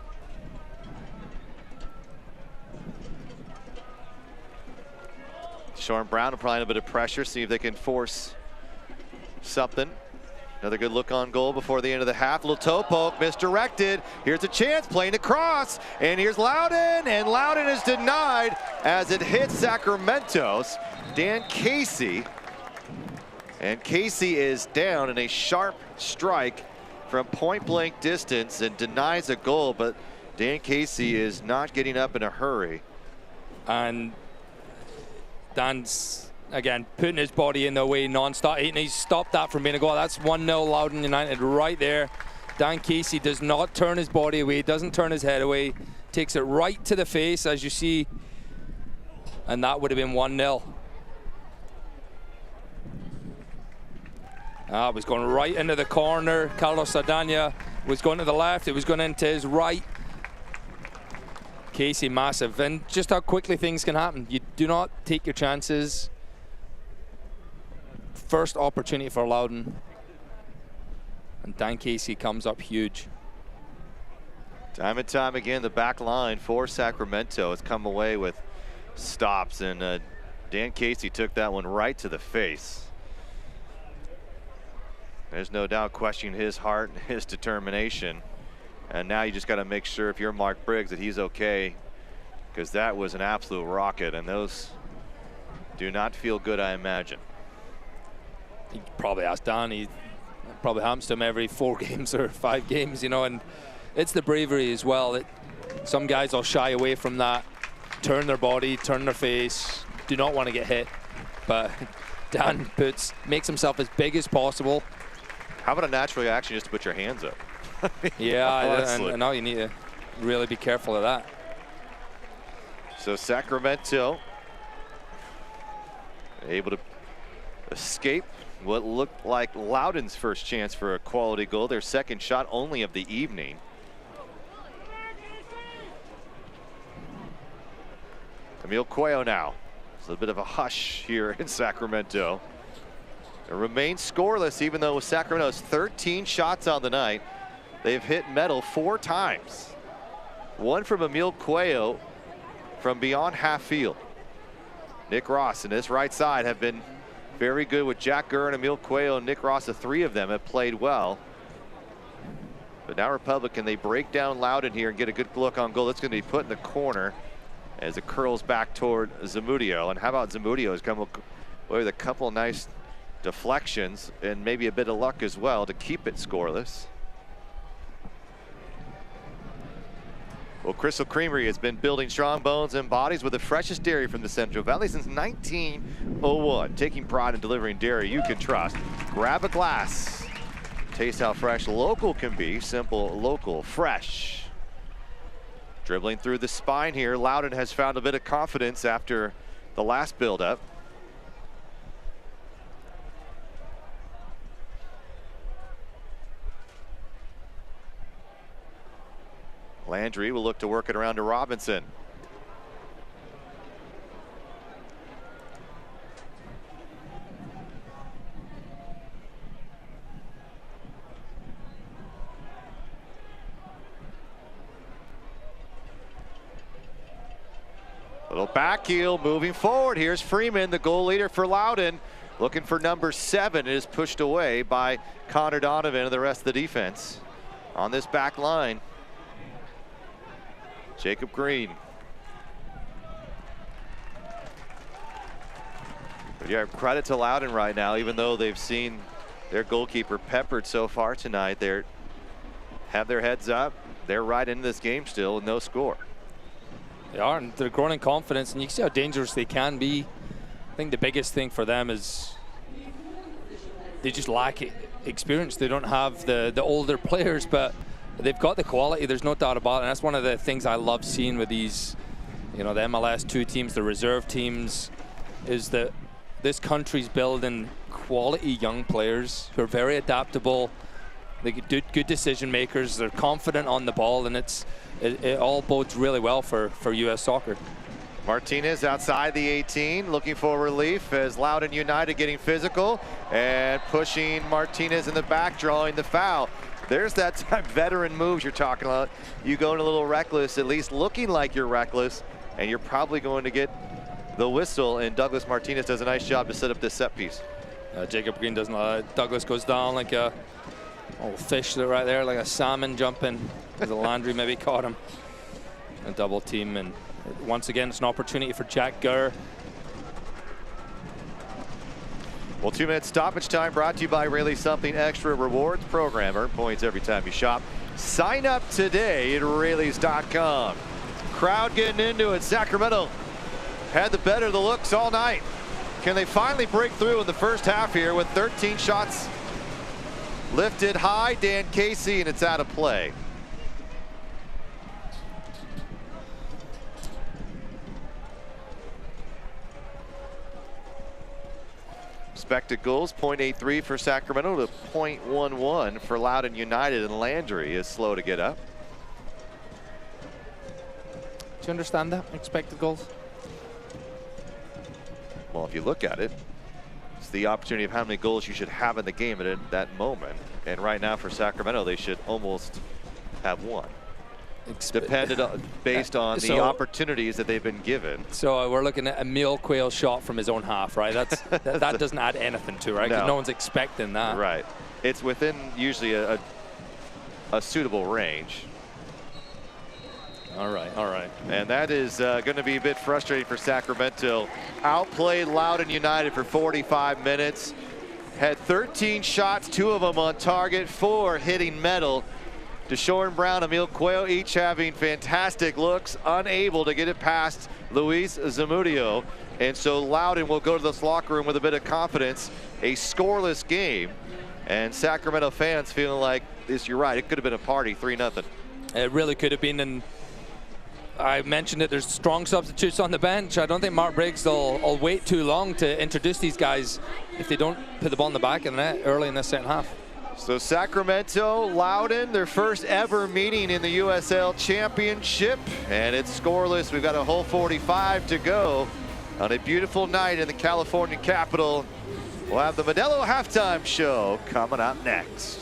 Sean Brown applying a bit of pressure, see if they can force something. Another good look on goal before the end of the half. Little toe poke, misdirected. Here's a chance, playing across, and here's Loudoun, and Loudoun is denied as it hits Sacramento's Dan Casey. And Casey is down in a sharp strike from point-blank distance and denies a goal, but Dan Casey is not getting up in a hurry. And Dan's, again, putting his body in the way non-stop, and he's stopped that from being a goal. That's 1-0 Loudoun United right there. Dan Casey does not turn his body away, doesn't turn his head away, takes it right to the face, as you see, and that would have been 1-0. It was going right into the corner. Carlos Sardana was going to the left, it was going into his right. Casey massive, and just how quickly things can happen. You do not take your chances. First opportunity for Loudoun, and Dan Casey comes up huge. Time and time again, the back line for Sacramento has come away with stops, and Dan Casey took that one right to the face. There's no doubt questioning his heart and his determination. And now you just got to make sure, if you're Mark Briggs, that he's okay, because that was an absolute rocket, and those do not feel good, I imagine. He probably asked Dan. He probably happens to him every 4 games or 5 games, you know, and it's the bravery as well. Some guys will shy away from that, turn their body, turn their face, do not want to get hit. But Dan makes himself as big as possible. How about a natural reaction just to put your hands up? Yeah, and now you need to really be careful of that. So Sacramento able to escape what looked like Loudoun's first chance for a quality goal, their second shot only of the evening. Emil Cuello now. It's a bit of a hush here in Sacramento. It remains scoreless, even though with Sacramento's 13 shots on the night, they've hit metal 4 times. One from Emil Cuello from beyond half field. Nick Ross and his right side have been very good with Jack Gurr and Emil Cuello and Nick Ross. The 3 of them have played well. But now Republic, can they break down Loudoun here and get a good look on goal? That's going to be put in the corner as it curls back toward Zamudio. And how about Zamudio has come with a couple of nice deflections and maybe a bit of luck as well to keep it scoreless. Well, Crystal Creamery has been building strong bones and bodies with the freshest dairy from the Central Valley since 1901. Taking pride in delivering dairy you can trust. Grab a glass. Taste how fresh local can be. Simple, local, fresh. Dribbling through the spine here. Loudoun has found a bit of confidence after the last build-up. Landry will look to work it around to Robinson. Little back heel moving forward. Here's Freeman, the goal leader for Loudoun. Looking for number 7. It is pushed away by Connor Donovan and the rest of the defense on this back line. Jacob Green. But yeah, credit to Loudoun right now, even though they've seen their goalkeeper peppered so far tonight. They have their heads up. They're right into this game still with no score. They are, and they're growing in confidence, and you can see how dangerous they can be. I think the biggest thing for them is they just lack experience. They don't have the older players, but they've got the quality. There's no doubt about it. And that's one of the things I love seeing with these, you know, the MLS 2 teams, the reserve teams, is that this country's building quality young players who are very adaptable. They do good decision makers. They're confident on the ball, and it all bodes really well for U.S. soccer. Martinez outside the 18, looking for relief as Loudoun United getting physical and pushing Martinez in the back, drawing the foul. There's that type veteran moves you're talking about. You go in a little reckless, at least looking like you're reckless, and you're probably going to get the whistle, and Douglas Martinez does a nice job to set up this set piece. Jacob Green doesn't allow it. Douglas goes down like a old fish right there, like a salmon jumping. The Landry maybe caught him. A double team, and once again it's an opportunity for Jack Gurr. Well, 2-minute stoppage time brought to you by Rayleigh Something Extra Rewards program. Earn points every time you shop. Sign up today at Rayleighs.com. Crowd getting into it. Sacramento had the better of the looks all night. Can they finally break through in the first half here with 13 shots lifted high? Dan Casey, and it's out of play. Expected goals, 0.83 for Sacramento to 0.11 for Loudoun United, and Landry is slow to get up. Do you understand that, expected goals? Well, if you look at it, it's the opportunity of how many goals you should have in the game at that moment. And right now for Sacramento, they should almost have one. Depended on, based on the opportunities that they've been given. So we're looking at Emil Quayle's shot from his own half, right? That doesn't add anything to it, right? Because no one's expecting that. Right. It's within usually a suitable range. All right. And that is going to be a bit frustrating for Sacramento. Outplayed Loudoun United for 45 minutes. Had 13 shots, 2 of them on target, 4 hitting metal. Deshaun Brown, Emil Quayle, each having fantastic looks, unable to get it past Luis Zamudio. And so Loudoun will go to this locker room with a bit of confidence. A scoreless game. And Sacramento fans feeling like, you're right, it could have been a party, 3-0. It really could have been, and I mentioned it, there's strong substitutes on the bench. I don't think Mark Briggs will wait too long to introduce these guys if they don't put the ball in the back of the net early in the second half. So Sacramento, Loudoun, their first ever meeting in the USL Championship, and it's scoreless. We've got a whole 45 to go on a beautiful night in the California capital. We'll have the Modelo halftime show coming up next.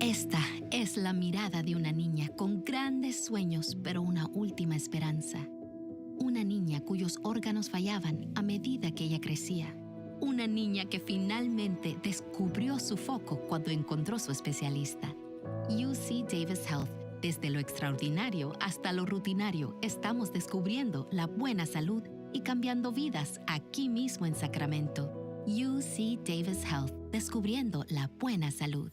Esta es la mirada de una niña con grandes sueños, pero una última esperanza. Una niña cuyos órganos fallaban a medida que ella crecía. Una niña que finalmente descubrió su foco cuando encontró su especialista. UC Davis Health. Desde lo extraordinario hasta lo rutinario, estamos descubriendo la buena salud y cambiando vidas aquí mismo en Sacramento. UC Davis Health. Descubriendo la buena salud.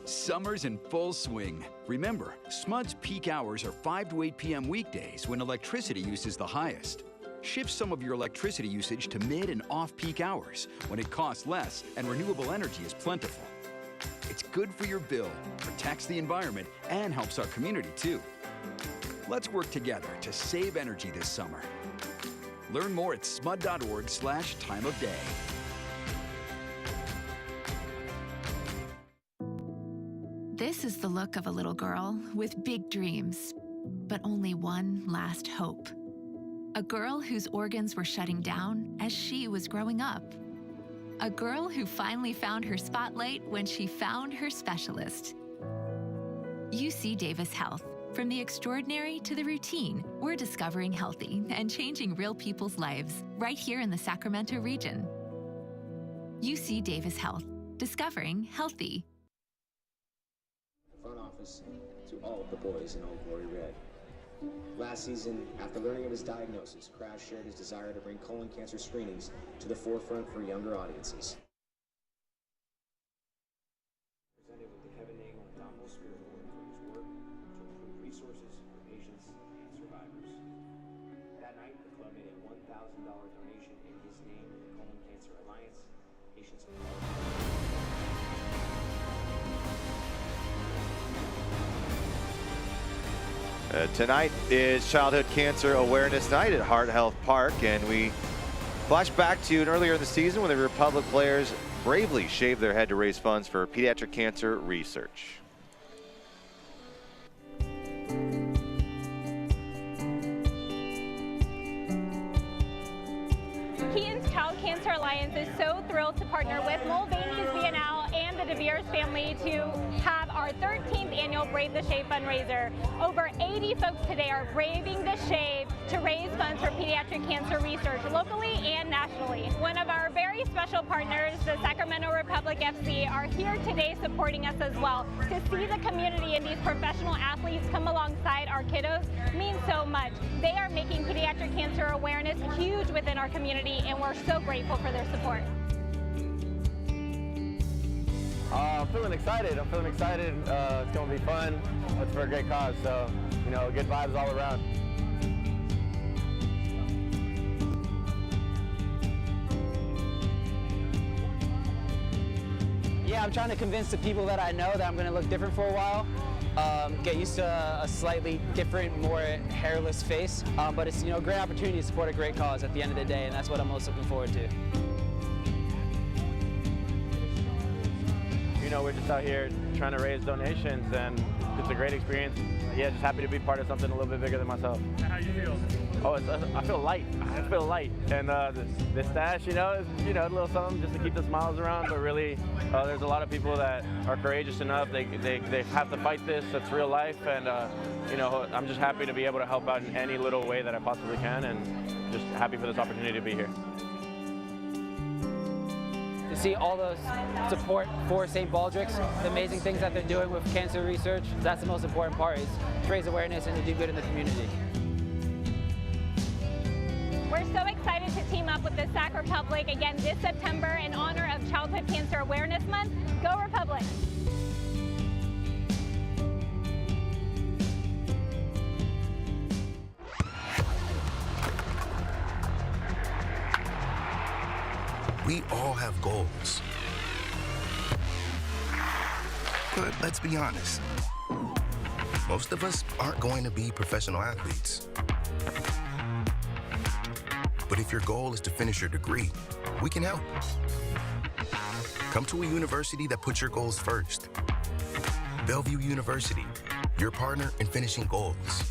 Summer's in full swing. Remember, Smud's peak hours are 5 to 8 p.m. weekdays when electricity use is the highest. Shift some of your electricity usage to mid and off-peak hours when it costs less and renewable energy is plentiful. It's good for your bill, protects the environment, and helps our community too. Let's work together to save energy this summer. Learn more at smud.org/time-of-day. This is the look of a little girl with big dreams, but only one last hope. A girl whose organs were shutting down as she was growing up. A girl who finally found her spotlight when she found her specialist. UC Davis Health. From the extraordinary to the routine, we're discovering healthy and changing real people's lives right here in the Sacramento region. UC Davis Health. Discovering healthy. Front office to all of the boys in Old Glory Red. Last season, after learning of his diagnosis, Crash shared his desire to bring colon cancer screenings to the forefront for younger audiences. Presented with the Kevin Nagel Endowable Spirit Award for his work to improve resources for patients and survivors. That night, the club made a $1,000 donation in his name to the Colon Cancer Alliance. Patients of Tonight is Childhood Cancer Awareness Night at Heart Health Park, and we flash back to earlier in the season when the Republic players bravely shaved their head to raise funds for pediatric cancer research. Keaton's Child Cancer Alliance is so thrilled to partner with Mulvaney's BNL and the DeVeers family to have our 13th annual Brave the Shave fundraiser. Over 80 folks today are braving the shave to raise funds for pediatric cancer research locally and nationally. One of our very special partners, the Sacramento Republic FC, are here today supporting us as well. To see the community and these professional athletes come alongside our kiddos means so much. They are making pediatric cancer awareness huge within our community, and we're so grateful for their support. I'm feeling excited. It's going to be fun. It's for a great cause, so, good vibes all around. Yeah, I'm trying to convince the people that I know that I'm going to look different for a while. Get used to a slightly different, more hairless face. But it's, a great opportunity to support a great cause at the end of the day, and that's what I'm most looking forward to. We're just out here trying to raise donations, and it's a great experience. Yeah, just happy to be part of something a little bit bigger than myself. How you feel? Oh, I feel light. I feel light, and the stash, is a little something just to keep the smiles around. But really, there's a lot of people that are courageous enough. They have to fight this. It's real life, and I'm just happy to be able to help out in any little way that I possibly can, and just happy for this opportunity to be here. To see all the support for St. Baldrick's, the amazing things that they're doing with cancer research, that's the most important part, is to raise awareness and to do good in the community. We're so excited to team up with the Sac Republic again this September in honor of Childhood Cancer Awareness Month. Go Republic! We all have goals. But let's be honest, most of us aren't going to be professional athletes. But if your goal is to finish your degree, we can help. Come to a university that puts your goals first. Bellevue University, your partner in finishing goals.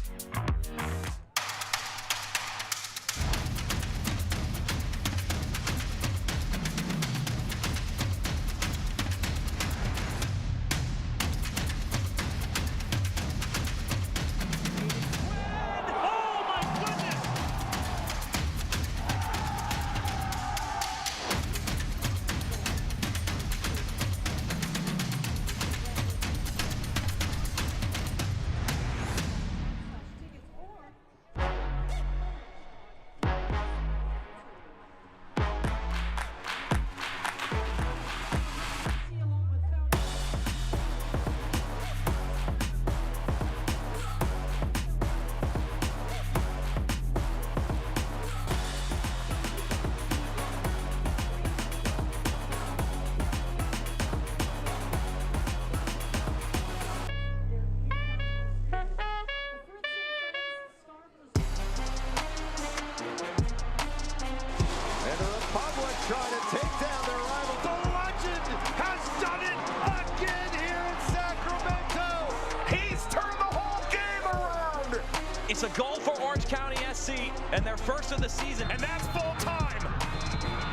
It's a goal for Orange County SC and their first of the season. And that's full time.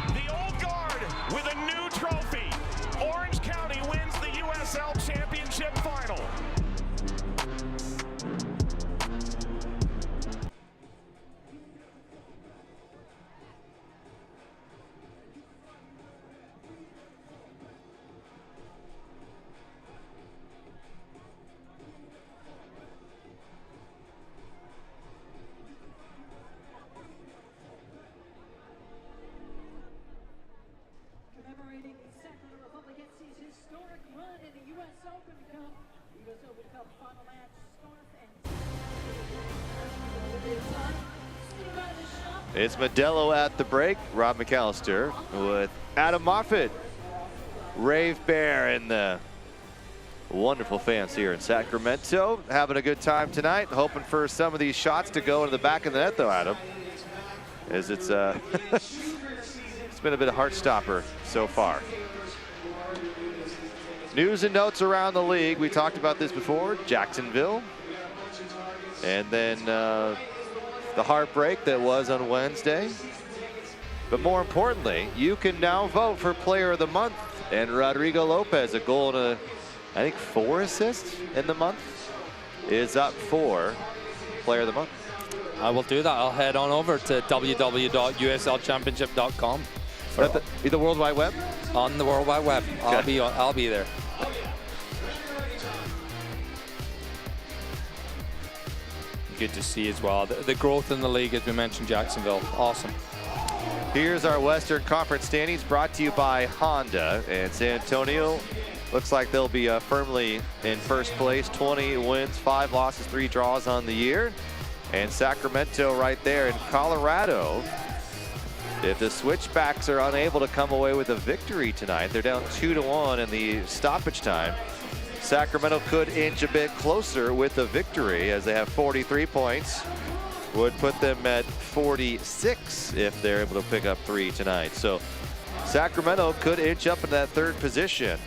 The old guard with a new trophy. Orange County wins the USL Championship final. Commemorating Sacramento Republic FC's historic run in the US Open Cup. US Open Cup final match, Scoreless and It's Modelo at the break. Rob McAllister with Adam Moffitt, Rave Bear, and the wonderful fans here in Sacramento. Having a good time tonight. Hoping for some of these shots to go into the back of the net, though, Adam. As it's it's been a bit of heart stopper so far. News and notes around the league. We talked about this before. Jacksonville. And then the heartbreak that was on Wednesday. But more importantly, you can now vote for Player of the Month. And Rodrigo Lopez, a goal and I think 4 assists in the month, is up for Player of the Month. I will do that. I'll head on over to www.uslchampionship.com. The World Wide Web? On the World Wide Web. Okay. I'll be there. Good to see as well. The growth in the league, as we mentioned, Jacksonville. Awesome. Here's our Western Conference standings brought to you by Honda. And San Antonio looks like they'll be firmly in first place. 20 wins, 5 losses, 3 draws on the year. And Sacramento right there in Colorado. If the Switchbacks are unable to come away with a victory tonight, they're down 2-1 in the stoppage time. Sacramento could inch a bit closer with a victory as they have 43 points. Would put them at 46 if they're able to pick up 3 tonight. So Sacramento could inch up in that 3rd position.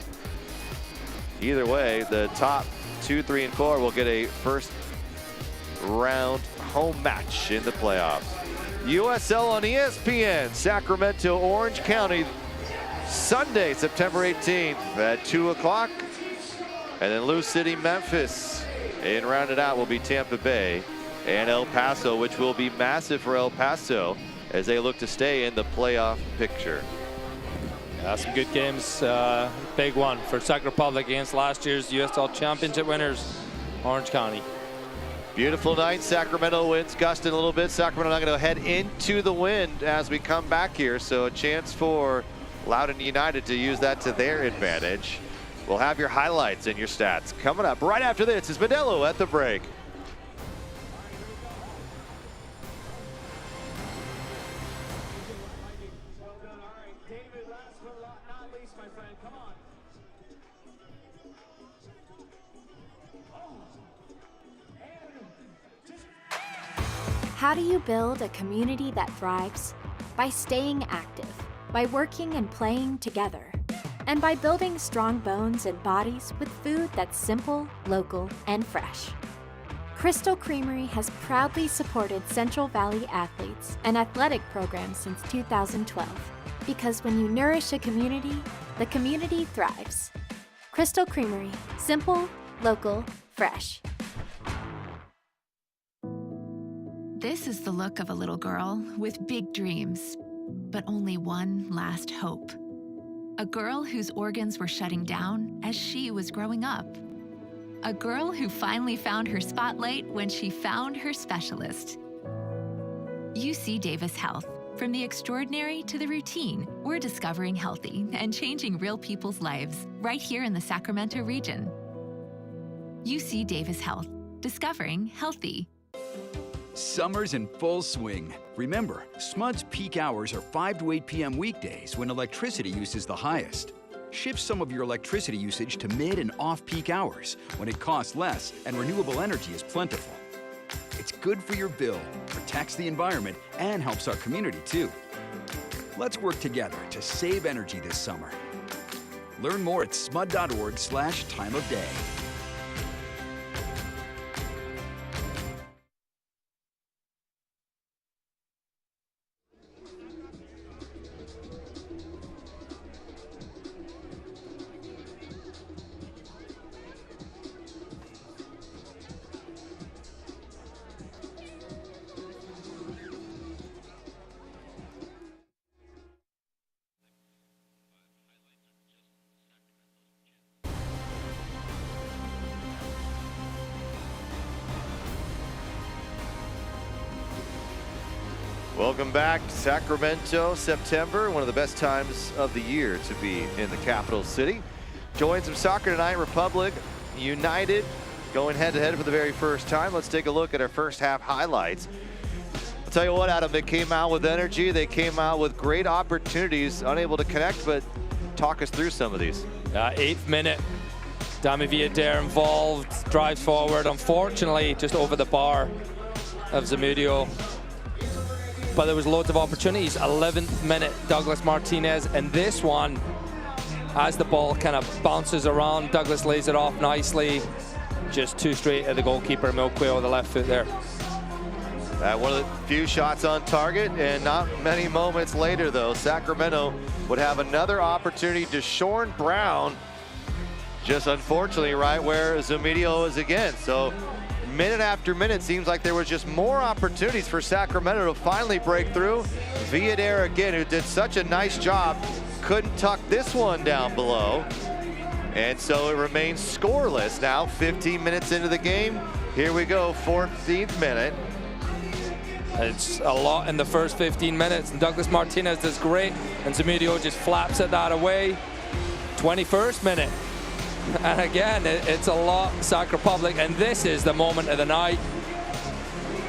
Either way, the top 2, 3, and 4 will get a first round home match in the playoffs. USL on ESPN, Sacramento, Orange County, Sunday, September 18th at 2 o'clock. And then Lou City, Memphis. And rounded out will be Tampa Bay and El Paso, which will be massive for El Paso as they look to stay in the playoff picture. Yeah, some good games. Big one for Sac Republic against last year's USL Championship winners, Orange County. Beautiful night. Sacramento winds gusting a little bit. Sacramento not going to head into the wind as we come back here. So a chance for Loudoun United to use that to their advantage. We'll have your highlights and your stats coming up right after this. Is Modelo at the break. How do you build a community that thrives? By staying active, by working and playing together, and by building strong bones and bodies with food that's simple, local, and fresh. Crystal Creamery has proudly supported Central Valley athletes and athletic programs since 2012, because when you nourish a community, the community thrives. Crystal Creamery, simple, local, fresh. This is the look of a little girl with big dreams, but only one last hope. A girl whose organs were shutting down as she was growing up. A girl who finally found her spotlight when she found her specialist. UC Davis Health. From the extraordinary to the routine, we're discovering healthy and changing real people's lives right here in the Sacramento region. UC Davis Health. Discovering healthy. Summer's in full swing. Remember, Smud's peak hours are 5 to 8 p.m. weekdays when electricity use is the highest. Shift some of your electricity usage to mid and off-peak hours when it costs less and renewable energy is plentiful. It's good for your bill, protects the environment, and helps our community too. Let's work together to save energy this summer. Learn more at smud.org/time of day. Welcome back to Sacramento. September, one of the best times of the year to be in the capital city. Join some soccer tonight. Republic United going head-to-head for the very first time. Let's take a look at our first half highlights. I'll tell you what, Adam, they came out with energy. They came out with great opportunities, unable to connect, but talk us through some of these. 8th minute. Dami Villader involved, drives forward. Unfortunately, just over the bar of Zamudio. But there was loads of opportunities. 11th minute, Douglas Martinez. And this one, as the ball kind of bounces around, Douglas lays it off nicely. Just too straight at the goalkeeper, Milqueo with the left foot there. One of the few shots on target, and not many moments later, though, Sacramento would have another opportunity. Deshaun Brown, just unfortunately right where Zamudio is again. So minute after minute, seems like there was just more opportunities for Sacramento to finally break through. Villader again, who did such a nice job, couldn't tuck this one down below. And so it remains scoreless now, 15 minutes into the game. Here we go, 14th minute. It's a lot in the first 15 minutes, and Douglas Martinez does great, and Zamudio just flaps it that away. 21st minute. And again, it's a lot, Sac Republic, and this is the moment of the night.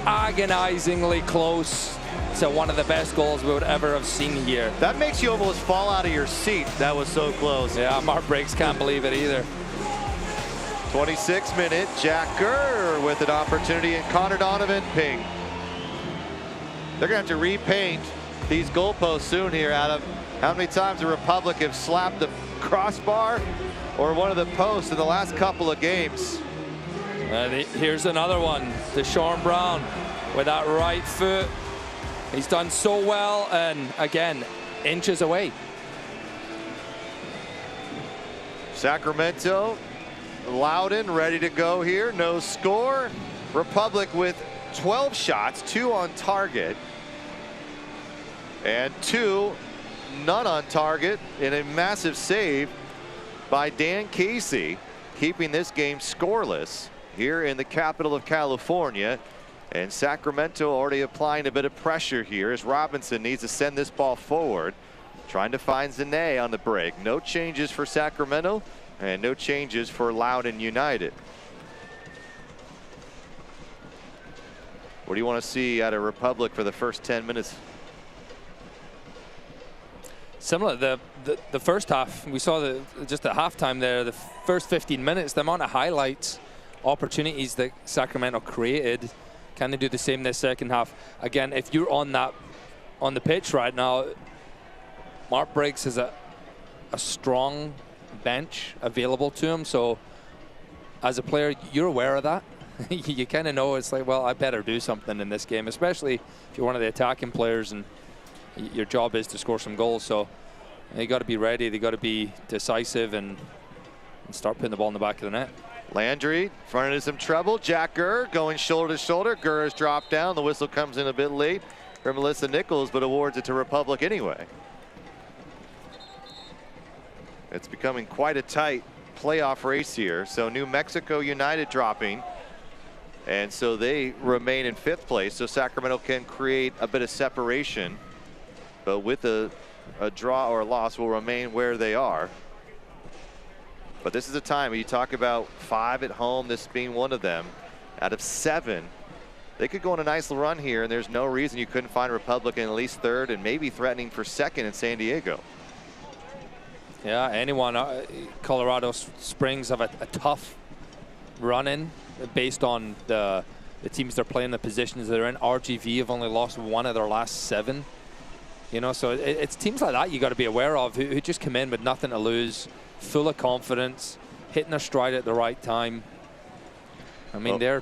Agonizingly close to one of the best goals we would ever have seen here. That makes you almost fall out of your seat. That was so close. Yeah, Mark Briggs can't believe it either. 26th minute, Jack Gurr with an opportunity, and Connor Donovan ping. They're gonna have to repaint these goalposts soon here, Adam. How many times the Republic have slapped the crossbar or one of the posts in the last couple of games? And here's another one, Deshaun Brown with that right foot. He's done so well, and again, inches away. Sacramento, Loudoun ready to go here, no score. Republic with 12 shots, 2 on target, and 2 none on target, in a massive save by Dan Casey, keeping this game scoreless here in the capital of California. And Sacramento already applying a bit of pressure here as Robinson needs to send this ball forward, trying to find Zane on the break. No changes for Sacramento and no changes for Loudoun United. What do you want to see out of Republic for the first 10 minutes? Similar, the first half, we saw just at halftime there, the first 15 minutes, the amount of highlights, opportunities that Sacramento created. Can they do the same this second half? Again, if you're on the pitch right now, Mark Briggs has a strong bench available to him. So as a player, you're aware of that. You kind of know it's like, well, I better do something in this game, especially if you're one of the attacking players and your job is to score some goals. So they got to be ready. They got to be decisive and start putting the ball in the back of the net. Landry running into some trouble. Jack Gurr going shoulder to shoulder. Gurr is dropped down. The whistle comes in a bit late for Melissa Nichols, but awards it to Republic anyway. It's becoming quite a tight playoff race here. So New Mexico United dropping, and so they remain in 5th place. So Sacramento can create a bit of separation, but with a draw or a loss will remain where they are. But this is a time when you talk about 5 at home, this being one of them. Out of 7, they could go on a nice run here, and there's no reason you couldn't find Republic in at least 3rd and maybe threatening for 2nd in San Diego. Yeah, anyone. Colorado Springs have a tough run-in based on the teams they're playing, the positions they're in. RGV have only lost 1 of their last 7. You know, so it's teams like that you got to be aware of who just come in with nothing to lose, full of confidence, hitting their stride at the right time. I mean, they're,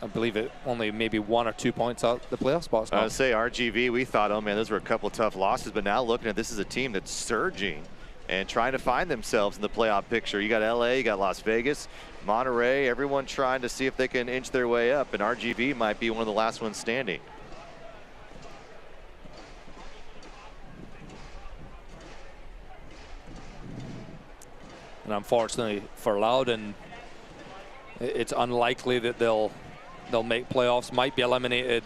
I believe it, only maybe 1 or 2 points out the playoff spots now. I would say RGV, we thought, oh man, those were a couple tough losses, but now looking at this is a team that's surging and trying to find themselves in the playoff picture. You got LA, you got Las Vegas, Monterey, everyone trying to see if they can inch their way up, and RGV might be one of the last ones standing. And unfortunately for Loudoun, it's unlikely that they'll make playoffs. Might be eliminated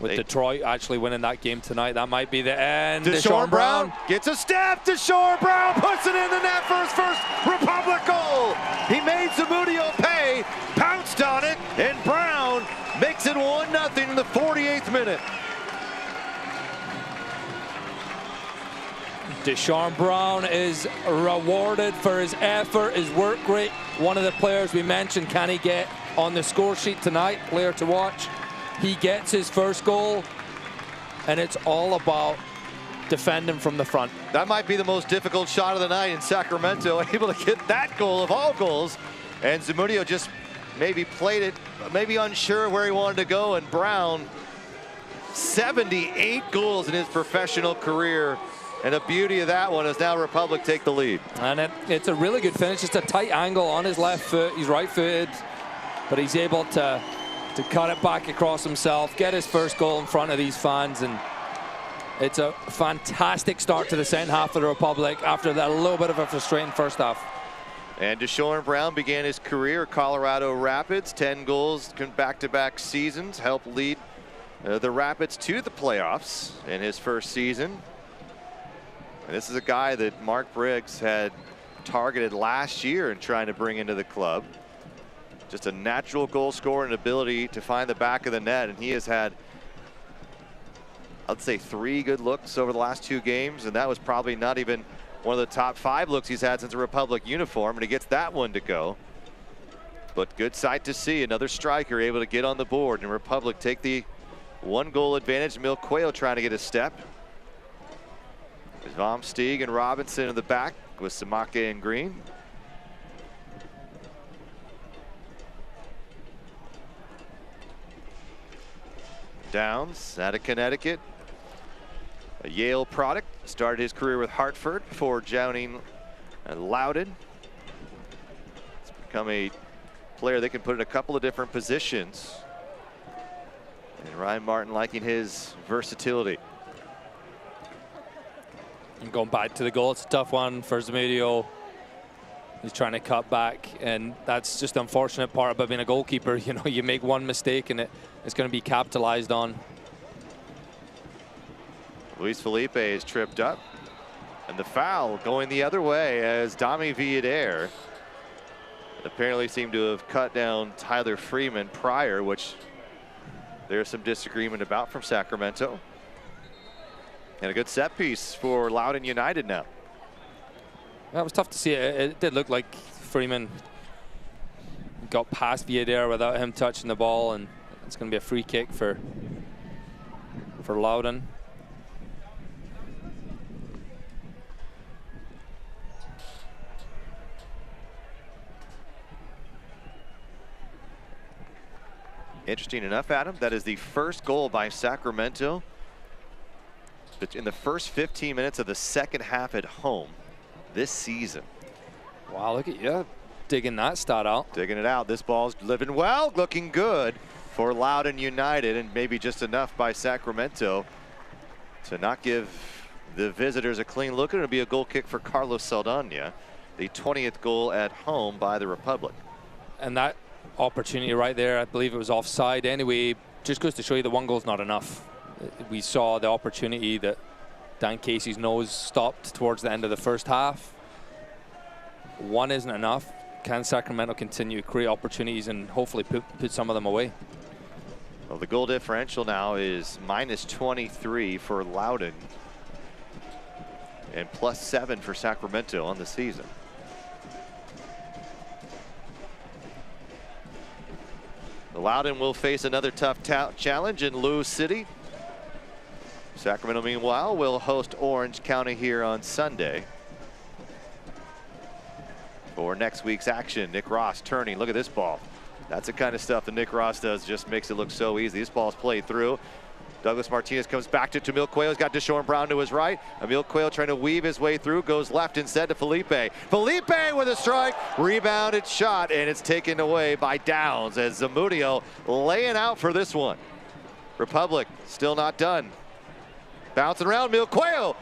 With Detroit actually winning that game tonight, that might be the end. Deshaun Brown gets a step. Deshaun Brown puts it in the net for his first Republic goal. He made Zamudio pay, pounced on it, and Brown makes it 1-0 in the 48th minute. Deshaun Brown is rewarded for his effort, his work rate. One of the players we mentioned, can he get on the score sheet tonight? Player to watch. He gets his first goal, and it's all about defending from the front. That might be the most difficult shot of the night in Sacramento, able to get that goal of all goals. And Zamudio just maybe played it, maybe unsure where he wanted to go, and Brown, 78 goals in his professional career. And the beauty of that one is now Republic take the lead. And it's a really good finish. It's a tight angle on his left foot. He's right-footed, but he's able to cut it back across himself, get his first goal in front of these fans, and it's a fantastic start to the second half of the Republic after that little bit of a frustrating first half. And Deshaun Brown began his career at Colorado Rapids, 10 goals back-to-back seasons, helped lead the Rapids to the playoffs in his first season. And this is a guy that Mark Briggs had targeted last year and trying to bring into the club. Just a natural goal scorer and ability to find the back of the net. And he has had, I'd say, 3 good looks over the last 2 games. And that was probably not even one of the top 5 looks he's had since a Republic uniform. And he gets that one to go. But good sight to see another striker able to get on the board. And Republic take the 1-goal advantage. Milquayo trying to get a step. There's Vomsteeg and Robinson in the back with Samake and Green. Downs out of Connecticut, a Yale product, started his career with Hartford before joining Loudoun. He's become a player they can put in a couple of different positions. And Ryan Martin liking his versatility. And going back to the goal, it's a tough one for Zamudio. He's trying to cut back, and that's just the unfortunate part about being a goalkeeper. You know, you make one mistake and it's going to be capitalized on. Luis Felipe is tripped up, and the foul going the other way as Dami Villader apparently seemed to have cut down Tyler Freeman prior, which there's some disagreement about from Sacramento. And a good set piece for Loudoun United now. That was tough to see. It did look like Freeman got past Villader without him touching the ball, and it's going to be a free kick for Loudoun. Interesting enough, Adam, that is the first goal by Sacramento in the first 15 minutes of the second half at home this season. Wow, look at you digging that stat out. Digging it out. This ball's living well, looking good for Loudoun United, and maybe just enough by Sacramento to not give the visitors a clean look. It'll be a goal kick for Carlos Saldana, the 20th goal at home by the Republic. And that opportunity right there, I believe it was offside anyway, just goes to show you that 1 goal's not enough. We saw the opportunity that Dan Casey's nose stopped towards the end of the first half. 1 isn't enough. Can Sacramento continue to create opportunities and hopefully put some of them away? Well, the goal differential now is -23 for Loudoun and +7 for Sacramento on the season. Loudoun will face another tough challenge in Lou City. Sacramento, meanwhile, will host Orange County here on Sunday for next week's action. Nick Ross turning. Look at this ball. That's the kind of stuff that Nick Ross does. Just makes it look so easy. This ball's played through. Douglas Martinez comes back to Milquayo. He's got Deshaun Brown to his right. Milquayo trying to weave his way through. Goes left instead to Felipe. Felipe with a strike. Rebounded shot, and it's taken away by Downs as Zamudio laying out for this one. Republic still not done. Bouncing around Milquayo.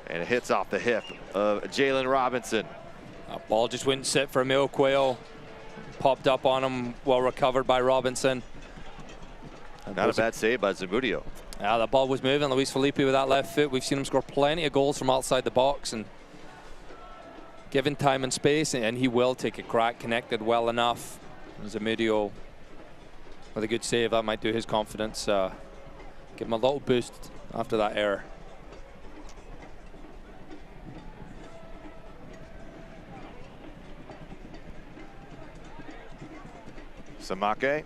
And it hits off the hip of Jalen Robinson. That ball just wouldn't sit for Milquayo. Popped up on him, well recovered by Robinson. Not a bad save by Zamudio. Yeah, the ball was moving. Luis Felipe with that left foot. We've seen him score plenty of goals from outside the box, and given time and space, and he will take a crack. Connected well enough. Zamudio with a good save. That might do his confidence. Give him a little boost after that error. Samake.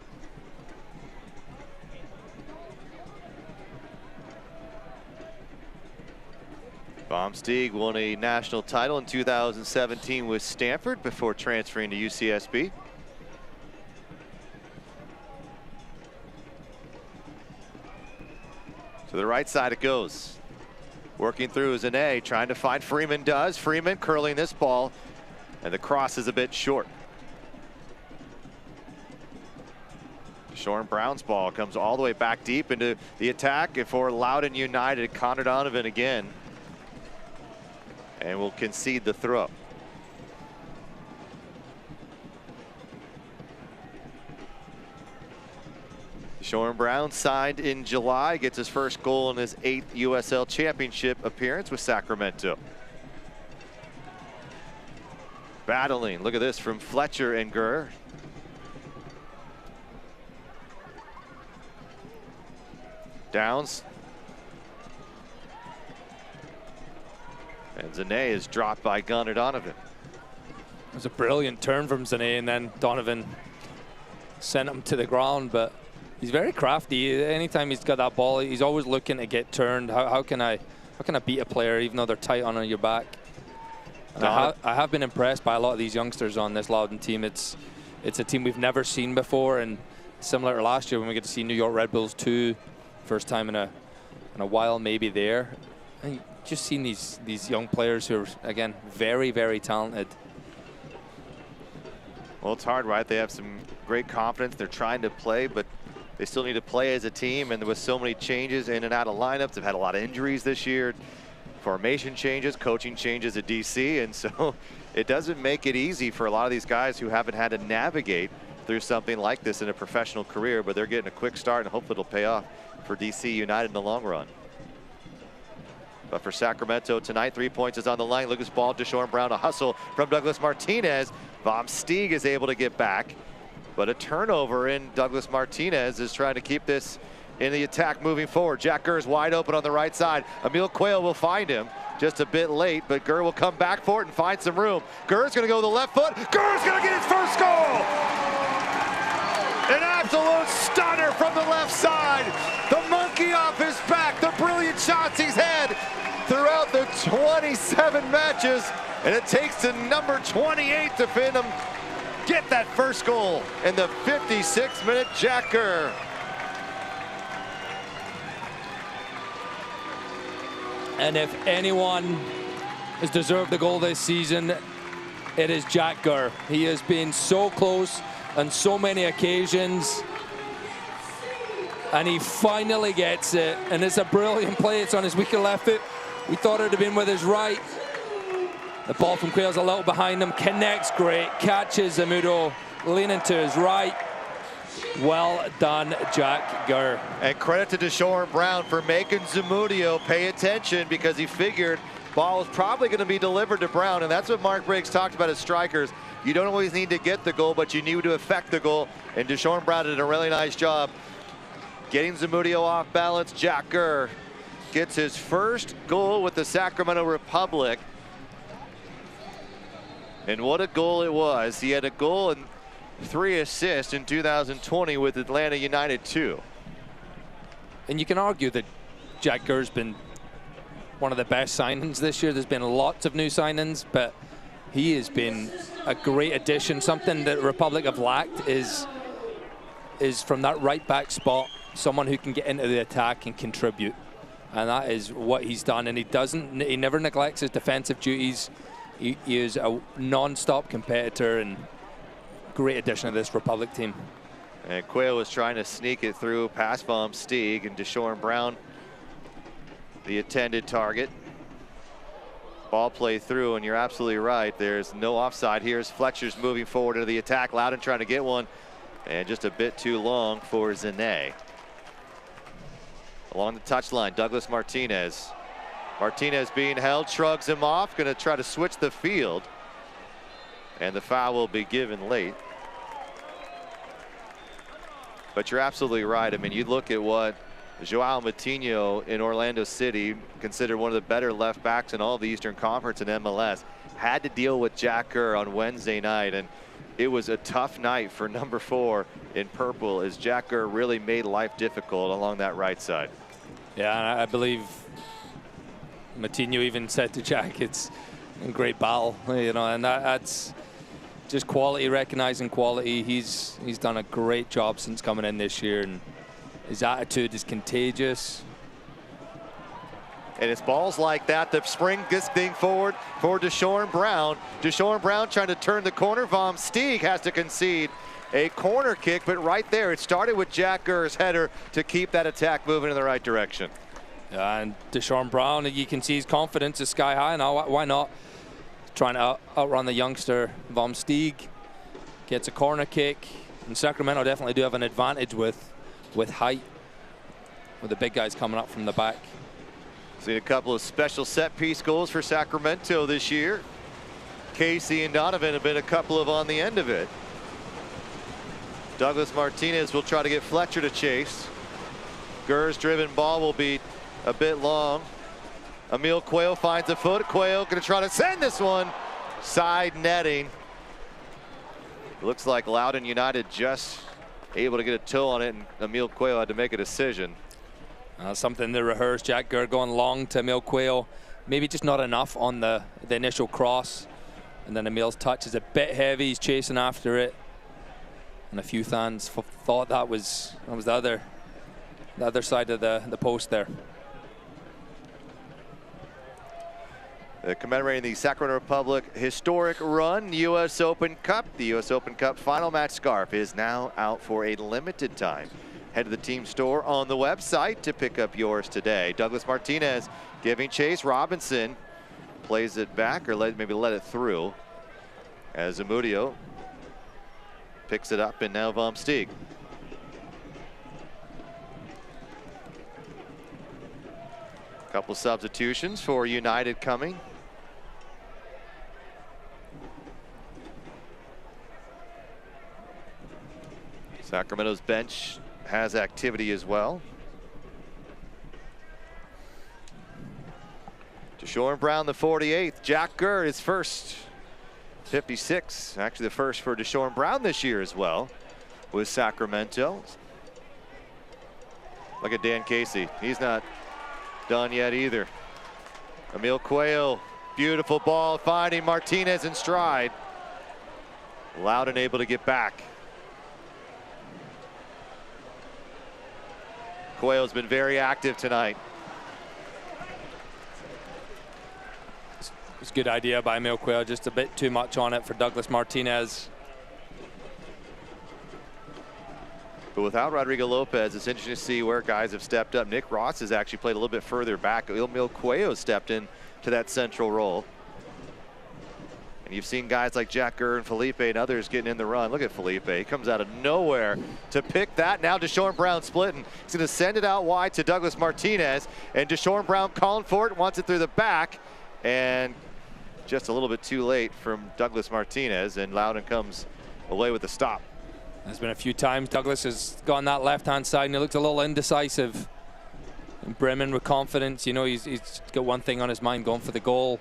Stieg won a national title in 2017 with Stanford before transferring to UCSB. To the right side it goes. Working through is Zane, trying to find Freeman does. Freeman curling this ball, and the cross is a bit short. Shorn Brown's ball comes all the way back deep into the attack for Loudoun United. Connor Donovan again. And will concede the throw. Shorn Brown signed in July, gets his first goal in his 8th USL Championship appearance with Sacramento. Battling, look at this from Fletcher and Gurr. Downs. And Zane is dropped by Gunnar Donovan. It was a brilliant turn from Zane, and then Donovan sent him to the ground, but he's very crafty. Anytime he's got that ball, he's always looking to get turned. How can I beat a player even though they're tight on your back? And I have been impressed by a lot of these youngsters on this Loudoun team. It's a team we've never seen before, and similar to last year when we get to see New York Red Bulls 2, first time in a while maybe there. And just seen these young players who are, again, very, very talented. Well, it's hard, right? They have some great confidence. They're trying to play, but they still need to play as a team. And with so many changes in and out of lineups, they've had a lot of injuries this year, formation changes, coaching changes at DC. And so it doesn't make it easy for a lot of these guys who haven't had to navigate through something like this in a professional career, but they're getting a quick start and hopefully it'll pay off for DC United in the long run. But for Sacramento tonight, 3 points is on the line. Lucas ball to Shorn Brown, a hustle from Douglas Martinez. Stieg is able to get back, but a turnover in Douglas Martinez is trying to keep this in the attack moving forward. Jack Gurr is wide open on the right side. Emil Quayle will find him just a bit late, but Gurr will come back for it and find some room. Gurr's gonna go with the left foot. Gurr's gonna get his first goal! An absolute stunner from the left side. The monkey off his back, the brilliant shots he's had throughout the 27 matches. And it takes to number 28 to fin him get that first goal in the 56th minute, Jack Gurr. And if anyone has deserved the goal this season, it is Jack Gurr. He has been so close on so many occasions, and he finally gets it, and it's a brilliant play. It's on his weaker left foot. We thought it would have been with his right. The ball from Quayle's a little behind him, connects great, catches Zamudio, leaning to his right. Well done, Jack Gurr. And credit to Shorn Brown for making Zamudio pay attention, because he figured ball was probably going to be delivered to Brown, and that's what Mark Briggs talked about as strikers. You don't always need to get the goal, but you need to affect the goal. And Shorn Brown did a really nice job getting Zamudio off balance. Jack Gurr gets his first goal with the Sacramento Republic. And what a goal it was. He had a goal and 3 assists in 2020 with Atlanta United 2. And you can argue that Jack Gurr's been one of the best signings this year. There's been lots of new signings, but he has been a great addition. Something that Republic have lacked is from that right back spot, someone who can get into the attack and contribute. And that is what he's done. And he never neglects his defensive duties. He is a non-stop competitor and great addition to this Republic team. And Quayle was trying to sneak it through past Stieg, and Shorn Brown, the intended target. Ball play through, and you're absolutely right. There's no offside. Here's Fletcher's moving forward into the attack. Loudoun trying to get one, and just a bit too long for Zane. Along the touchline, Douglas Martinez. Martinez being held, shrugs him off, going to try to switch the field. And the foul will be given late. But you're absolutely right. I mean, you look at what Joao Matinho in Orlando City, considered one of the better left backs in all of the Eastern Conference in MLS, had to deal with Jack Gurr on Wednesday night. And it was a tough night for number 4 in purple as Jack Gurr really made life difficult along that right side. Yeah, and I believe Matinho even said to Jack, it's a great battle, you know, and that's just quality, recognizing quality. He's done a great job since coming in this year, and his attitude is contagious. And it's balls like that that spring this thing forward for Deshaun Brown. Deshaun Brown trying to turn the corner. Vom Steeg has to concede a corner kick, but right there, it started with Jack Gurr's header to keep that attack moving in the right direction. Yeah, and Deshaun Brown, you can see his confidence is sky high now. Why not? Trying to outrun the youngster Vom Steeg. Gets a corner kick. And Sacramento definitely do have an advantage with height, with the big guys coming up from the back. Seen a couple of special set piece goals for Sacramento this year. Casey and Donovan have been a couple of on the end of it. Douglas Martinez will try to get Fletcher to chase. Gurr's driven ball will be a bit long. Emil Cuello finds a foot. Cuello going to try to send this one. Side netting. Looks like Loudoun United just able to get a toe on it, and Emil Cuello had to make a decision. Something to rehearse. Jack Gurr going long to Emil Cuello. Maybe just not enough on the initial cross. And then Emil's touch is a bit heavy. He's chasing after it. And a few fans thought that was the other side of the post there. Commemorating the Sacramento Republic historic run, US Open Cup. The US Open Cup final match scarf is now out for a limited time. Head to the team store on the website to pick up yours today. Douglas Martinez giving chase. Robinson plays it back, or maybe let it through, as Zamudio picks it up, and now Vom Steeg. Couple substitutions for United coming. Sacramento's bench has activity as well. Deshaun Brown, the 48th. Jack Gurr, his first 56. Actually the first for Deshaun Brown this year as well with Sacramento. Look at Dan Casey. He's not done yet either. Emil Cuello, beautiful ball, finding Martinez in stride. Loudoun able to get back. Cuello's been very active tonight. It's a good idea by Emil Cuello, just a bit too much on it for Douglas Martinez. But without Rodrigo Lopez, it's interesting to see where guys have stepped up. Nick Ross has actually played a little bit further back. Emil Cuello stepped in to that central role. And you've seen guys like Jack Gurr and Felipe and others getting in the run. Look at Felipe. He comes out of nowhere to pick that. Now Deshaun Brown splitting. He's going to send it out wide to Douglas Martinez. And Deshaun Brown calling for it, wants it through the back. And just a little bit too late from Douglas Martinez. And Loudoun comes away with the stop. There's been a few times Douglas has gone that left-hand side and he looked a little indecisive. And Bremen with confidence, you know, he's got one thing on his mind, going for the goal.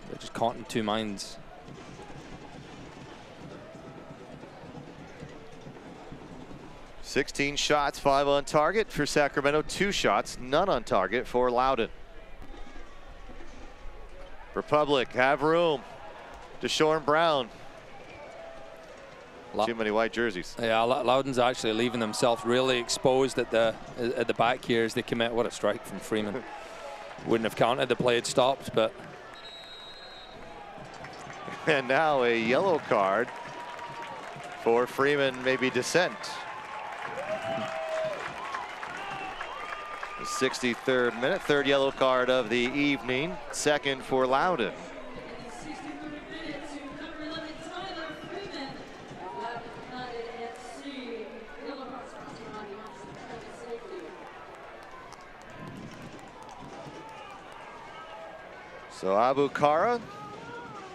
They're just caught in two minds. "16 shots, 5 on target for Sacramento, 2 shots, none on target for Loudoun. Republic have room. Deshaun Brown. Too many white jerseys. Yeah, Loudoun's actually leaving themselves really exposed at the back here as they commit. What a strike from Freeman. Wouldn't have counted, the play had stopped, but. And now a yellow card for Freeman, maybe dissent. The 63rd minute, 3rd yellow card of the evening, 2nd for Loudoun. So Abu Kara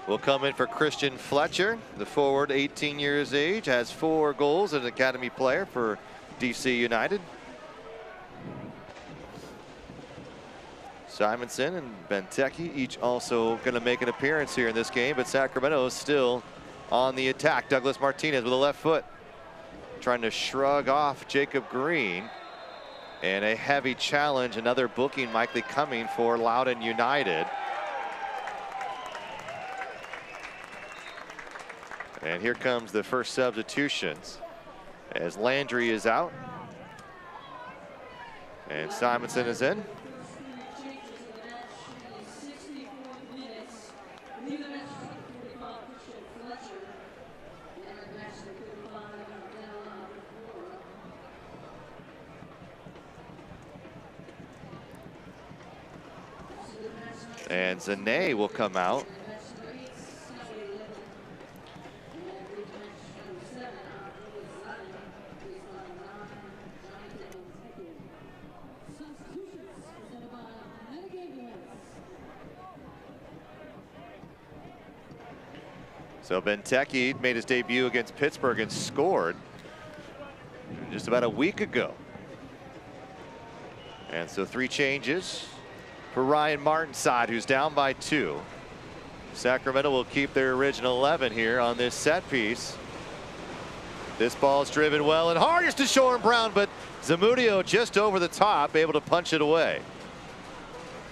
will come in for Christian Fletcher. The forward, 18 years age, has 4 goals as an academy player for DC United. Simonson and Benteke each also going to make an appearance here in this game, but Sacramento is still on the attack. Douglas Martinez with a left foot, trying to shrug off Jacob Green. And a heavy challenge, another booking likely coming for Loudoun United. And here comes the first substitutions as Landry is out and Simonson is in. And Zane will come out. So Benteke made his debut against Pittsburgh and scored just about a week ago. And so 3 changes for Ryan Martin's side, who's down by 2. Sacramento will keep their original 11 here on this set piece. This ball is driven well and hard to Shorn Brown, but Zamudio just over the top, able to punch it away.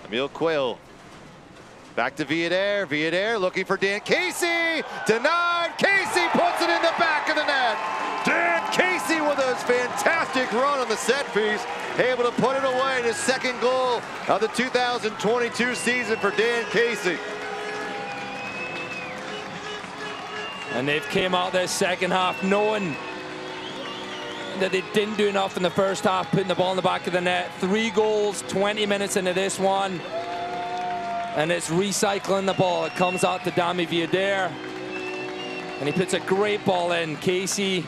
Emil Quayle back to Villader. Villader looking for Dan Casey. Denied. Casey puts it in the back of the net. Dan Casey with a fantastic run on the set piece, able to put it away. His second goal of the 2022 season for Dan Casey. And they've came out this second half knowing that they didn't do enough in the first half, putting the ball in the back of the net. 3 goals, 20 minutes into this one. And it's recycling the ball. It comes out to Dami Villader. And he puts a great ball in. Casey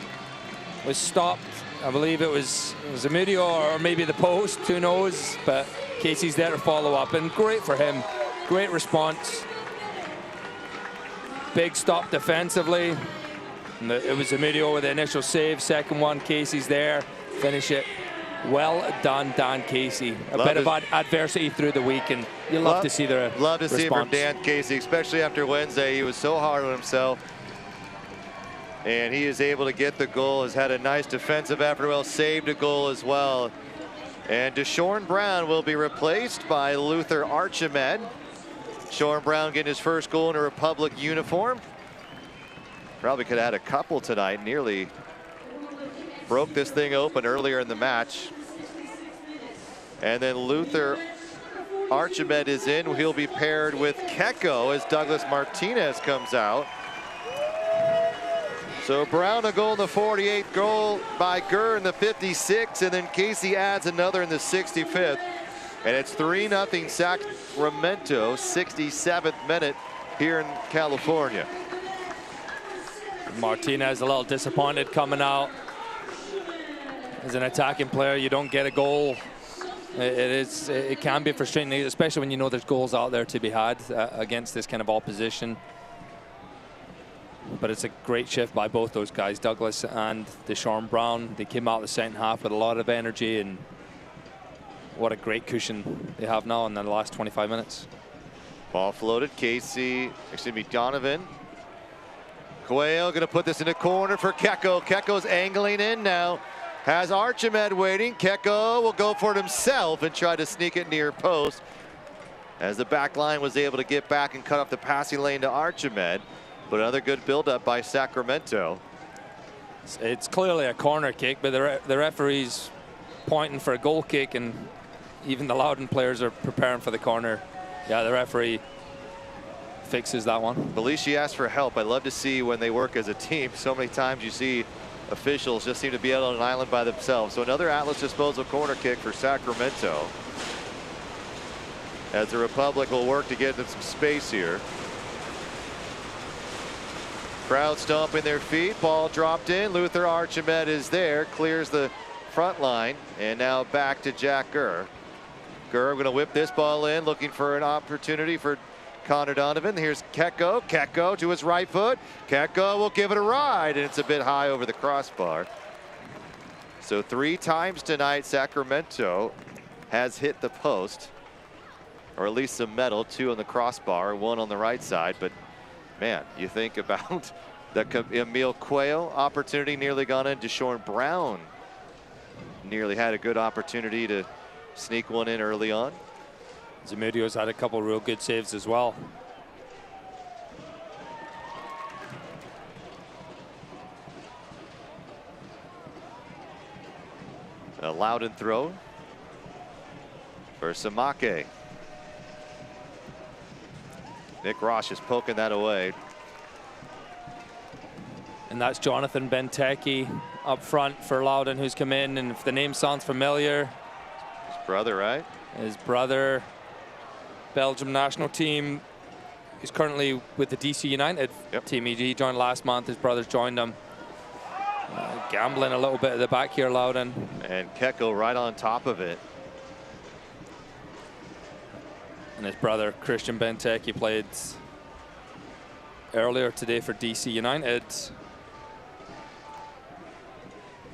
was stopped. I believe it was Zamudio or maybe the post, who knows. But Casey's there to follow up. And great for him. Great response. Big stop defensively. And it was Zamudio with the initial save. Second one, Casey's there. Finish it. Well done, Dan Casey. A bit of adversity through the week, and you love to see the Love to response. see it from Dan Casey, especially after Wednesday. He was so hard on himself, and he is able to get the goal. Has had a nice defensive effort, well, saved a goal as well. And Shorn Brown will be replaced by Luther Archimed. Shorn Brown getting his first goal in a Republic uniform. Probably could have had a couple tonight. Nearly broke this thing open earlier in the match. And then Luther Archimed is in. He'll be paired with Kecko as Douglas Martinez comes out. So Brown a goal in the 48th, goal by Gurr in the 56th, and then Casey adds another in the 65th. And it's 3-0 Sacramento, 67th minute here in California. Martinez a little disappointed coming out. As an attacking player, you don't get a goal. It can be frustrating, especially when you know there's goals out there to be had against this kind of opposition. But it's a great shift by both those guys, Douglas and Shorn Brown. They came out the second half with a lot of energy, and what a great cushion they have now in the last 25 minutes. Ball floated. Donovan. Quayle going to put this in the corner for Kecko. Kecko's angling in now. Has Archimed waiting. Kecko will go for it himself and try to sneak it near post, as the back line was able to get back and cut off the passing lane to Archimed. But another good build-up by Sacramento. It's clearly a corner kick, but the referee's pointing for a goal kick, and even the Loudoun players are preparing for the corner. Yeah, the referee fixes that one. Belushi asked for help. I love to see when they work as a team. So many times you see officials just seem to be out on an island by themselves. So another Atlas disposal corner kick for Sacramento, as the Republic will work to get them some space here. Crowd stomping their feet. Ball dropped in. Luther Archimed is there, clears the front line, and now back to Jack Gurr. Gurr going to whip this ball in, looking for an opportunity for Connor Donovan. Here's Kecko. Kecko to his right foot. Kecko will give it a ride, and it's a bit high over the crossbar. So 3 times tonight, Sacramento has hit the post, or at least some metal, 2 on the crossbar, 1 on the right side. But man, you think about the Emil Quayle opportunity nearly gone in. Deshaun Brown nearly had a good opportunity to sneak one in early on. Zamudio's had a couple real good saves as well. A Loudoun throw for Samake. Nick Ross is poking that away. And that's Jonathan Benteke up front for Loudoun, who's come in. And if the name sounds familiar, his brother, right? His brother, Belgium national team. He's currently with the DC United team. He joined last month. His brother's joined him. Gambling a little bit at the back here, Loudoun. And Kecko right on top of it. And his brother, Christian Benteke, played earlier today for DC United.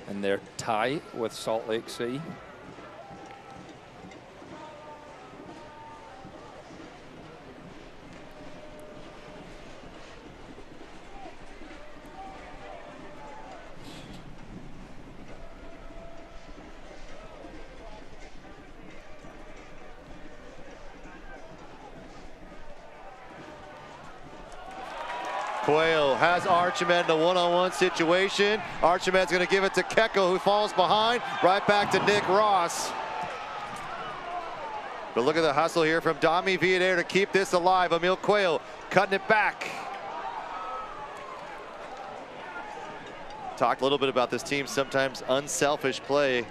And they're tied with Salt Lake City. Quayle has Archimed in a one-on-one situation. Archimed's going to give it to Kecko, who falls behind. Right back to Nick Ross. But look at the hustle here from Dami Villader to keep this alive. Emil Quayle cutting it back. Talked a little bit about this team, sometimes unselfish play.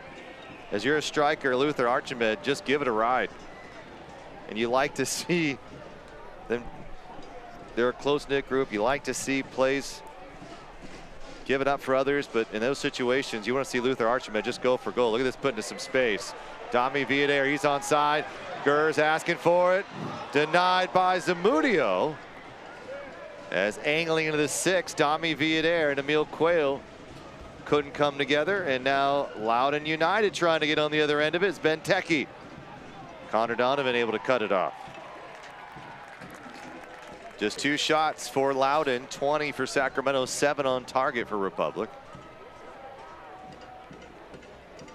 As you're a striker, Luther Archimed, just give it a ride. And you like to see them. They're a close-knit group. You like to see plays give it up for others, but in those situations, you want to see Luther Archimed just go for goal. Look at this, put into some space. Dami Villader, he's onside. Gers asking for it. Denied by Zamudio. As angling into the 6, Dami Villader and Emil Quayle couldn't come together. And now Loudoun United trying to get on the other end of it. It's Benteke. Connor Donovan able to cut it off. Just 2 shots for Loudoun, 20 for Sacramento, 7 on target for Republic.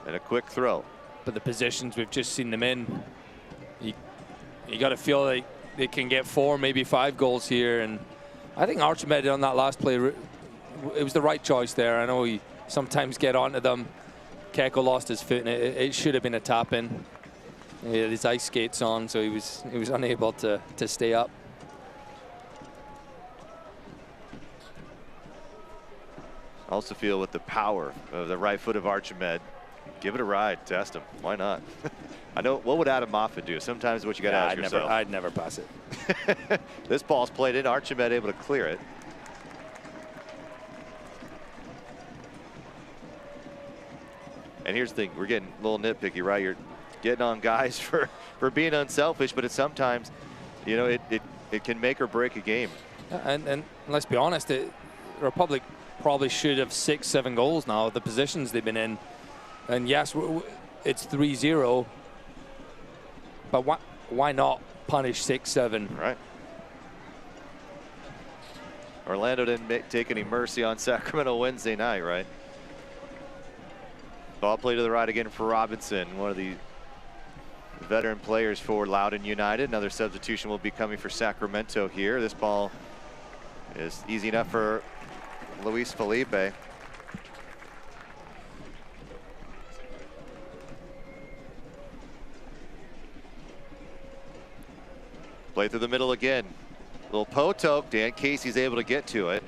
And a quick throw. But the positions we've just seen them in, you got to feel like they can get 4, maybe 5 goals here. And I think Archimed on that last play, it was the right choice there. I know we sometimes get onto them. Kecko lost his foot, and it should have been a tap in. He had his ice skates on, so he was unable to stay up. I also feel with the power of the right foot of Archimed, give it a ride, test him. Why not? I know, what would Adam Moffat do? Sometimes what you got to ask yourself. I'd never pass it. This ball's played in, Archimed able to clear it. And here's the thing, we're getting a little nitpicky, right? You're getting on guys for being unselfish, but it's sometimes, you know, it can make or break a game. And let's be honest, Republic probably should have 6-7 goals now, the positions they've been in. And yes, it's 3-0, but why not punish 6-7? Right. Orlando didn't take any mercy on Sacramento Wednesday night, right? Ball play to the right again for Robinson, one of the veteran players for Loudoun United. Another substitution will be coming for Sacramento here. This ball is easy enough for Luis Felipe. Play through the middle again. Little poke. Dan Casey's able to get to it.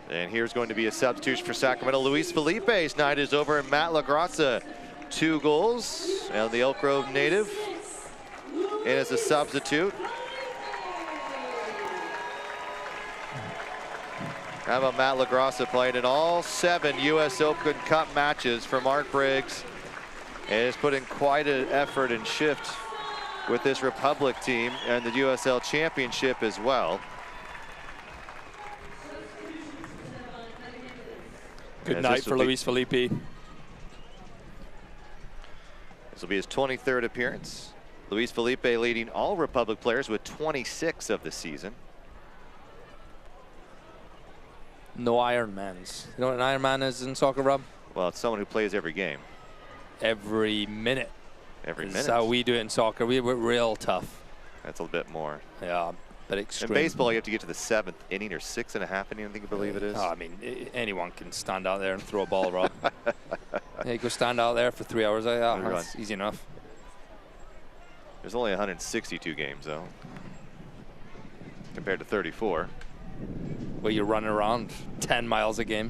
And here's going to be a substitution for Sacramento. Luis Felipe's night is over, and Matt LaGraza, 2 goals. And the Elk Grove native in as a substitute. How about Matt LaGrassa playing in all 7 U.S. Open Cup matches for Mark Briggs, and has put in quite an effort and shift with this Republic team and the USL Championship as well. Good night for Luis Felipe. This will be his 23rd appearance. Luis Felipe leading all Republic players with 26 of the season. No Ironmans. You know what an Ironman is in soccer, Rob? Well, it's someone who plays every game. Every minute. Every minute. That's how we do it in soccer. We're real tough. That's a bit more. Yeah, but extreme. In baseball, you have to get to the 7th inning or 6.5 inning, I think I believe it is. Oh, I mean, anyone can stand out there and throw a ball, Rob. Yeah, go stand out there for 3 hours. That's easy enough. There's only 162 games, though, compared to 34. Well, you're running around 10 miles a game.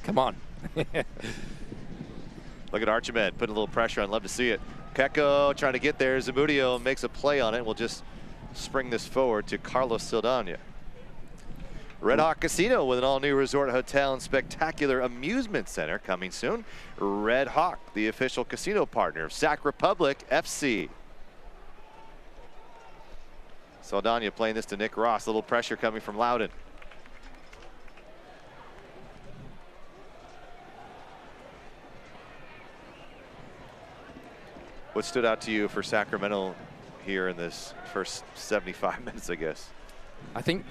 Come on. Look at Archimed putting a little pressure on. Love to see it. Keko trying to get there. Zamudio makes a play on it. We'll just spring this forward to Carlos Saldana. Red Hawk Casino with an all-new resort hotel and spectacular amusement center coming soon. Red Hawk, the official casino partner of Sac Republic FC. Saldana playing this to Nick Ross. A little pressure coming from Loudoun. What stood out to you for Sacramento here in this first 75 minutes, I guess? I think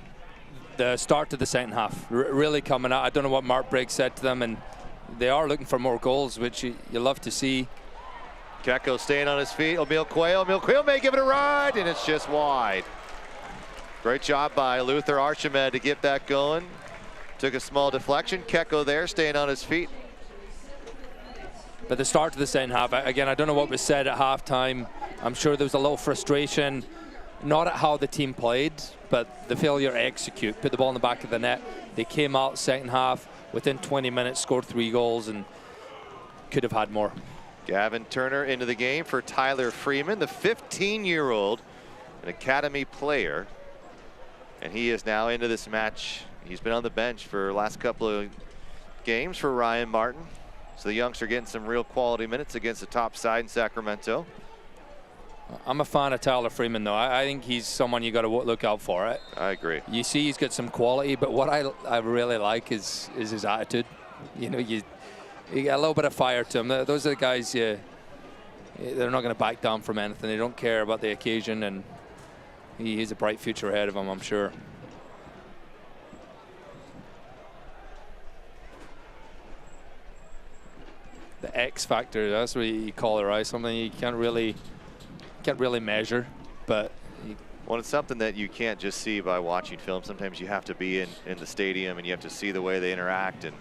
the start to the second half, really coming out. I don't know what Mark Briggs said to them, and they are looking for more goals, which you love to see. Keko staying on his feet. Emil Cuello may give it a ride, and it's just wide. Great job by Luther Archimed to get that going. Took a small deflection. Keko there, staying on his feet. But the start to the second half, again, I don't know what was said at halftime. I'm sure there was a little frustration, not at how the team played, but the failure to execute, put the ball in the back of the net. They came out second half, within 20 minutes, scored 3 goals, and could have had more. Gavin Turner into the game for Tyler Freeman, the 15-year-old, an academy player. And he is now into this match. He's been on the bench for the last couple of games for Ryan Martin. So the youngster getting some real quality minutes against the top side in Sacramento. I'm a fan of Tyler Freeman, though. I think he's someone you got to look out for. It. I agree. You see he's got some quality, but what I really like is his attitude. You know, you got a little bit of fire to him. Those are the guys, they're not going to back down from anything. They don't care about the occasion, and he has a bright future ahead of him, I'm sure. The X factor, that's what you call it, right? Something you can't really measure, but well, it's something that you can't just see by watching film. Sometimes you have to be in the stadium and you have to see the way they interact. And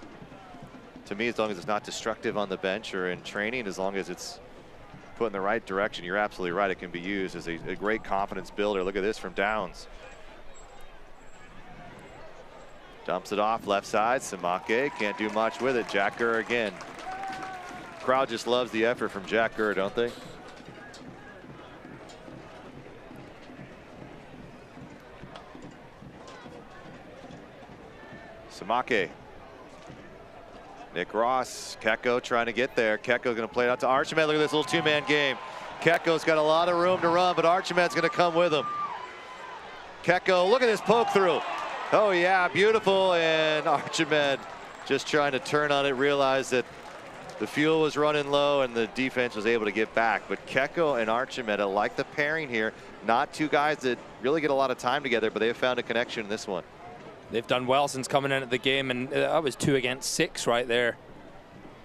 to me, as long as it's not destructive on the bench or in training, as long as it's put in the right direction, you're absolutely right. It can be used as a great confidence builder. Look at this from Downs. Dumps it off left side. Samake can't do much with it. Jack Gurr again. Crowd just loves the effort from Jack Gurr, don't they? Samake. Nick Ross, Keko trying to get there. Keko's going to play it out to Archimed. Look at this little 2-man game. Keko's got a lot of room to run, but Archimed's going to come with him. Keko, look at this poke through. Oh yeah, beautiful. And Archimed just trying to turn on it, realized that the fuel was running low and the defense was able to get back. But Keko and Archimed, I like the pairing here. Not two guys that really get a lot of time together, but they have found a connection in this one. They've done well since coming into the game, and that was 2 against 6 right there.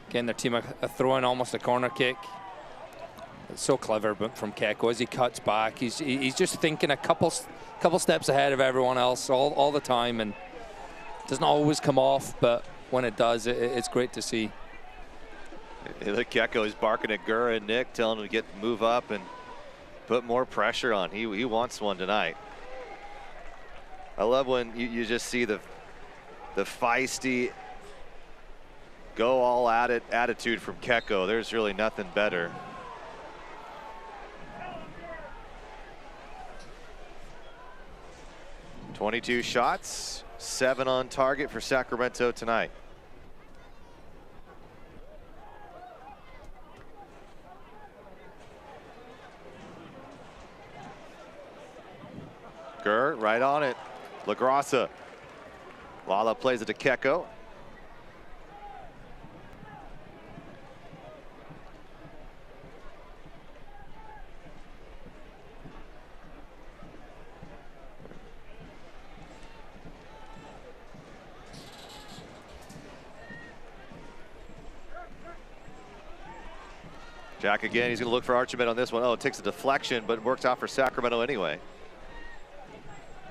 Getting their team a throw in, almost a corner kick. It's so clever from Keko as he cuts back. He's just thinking a couple steps ahead of everyone else all the time, and it doesn't always come off, but when it does, it's great to see. Look, Keko is barking at Gurr and Nick, telling him to move up and put more pressure on. He wants one tonight. I love when you just see the feisty, go all at it attitude from Keko. There's really nothing better. "22 shots, 7 on target for Sacramento tonight. Gert right on it. LaGrassa. Lala plays it to Kecko. Jack again, he's going to look for Archibald on this one. Oh, it takes a deflection, but works out for Sacramento anyway.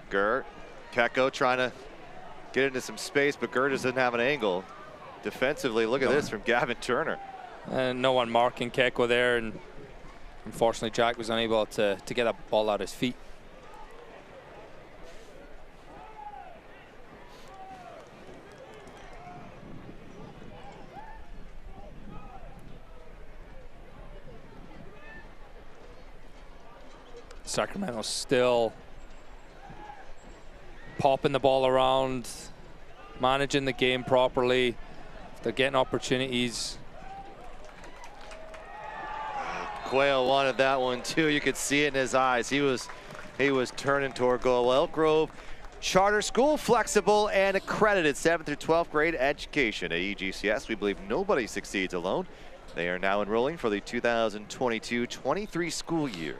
Gert, Kecko trying to get into some space, but Gert doesn't have an angle. Defensively, look at this from Gavin Turner. And no one marking Kecko there, and unfortunately Jack was unable to get that ball out his feet. Sacramento still popping the ball around, managing the game properly. They're getting opportunities. Quayle wanted that one too. You could see it in his eyes. He was turning toward goal. Well, Elk Grove Charter School, flexible and accredited 7th through 12th grade education at EGCS. We believe nobody succeeds alone. They are now enrolling for the 2022-23 school year.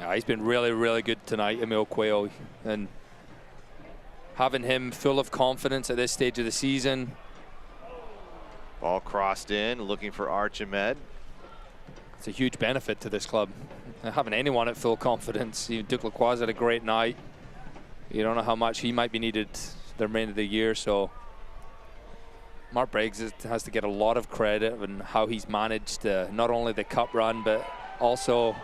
Yeah, he's been really, really good tonight, Emil Quayle, and having him full of confidence at this stage of the season. Ball crossed in, looking for Archimed. It's a huge benefit to this club, having anyone at full confidence. Duke Lacroix had a great night. You don't know how much he might be needed the remainder of the year, so Mark Briggs has to get a lot of credit on how he's managed not only the cup run, but also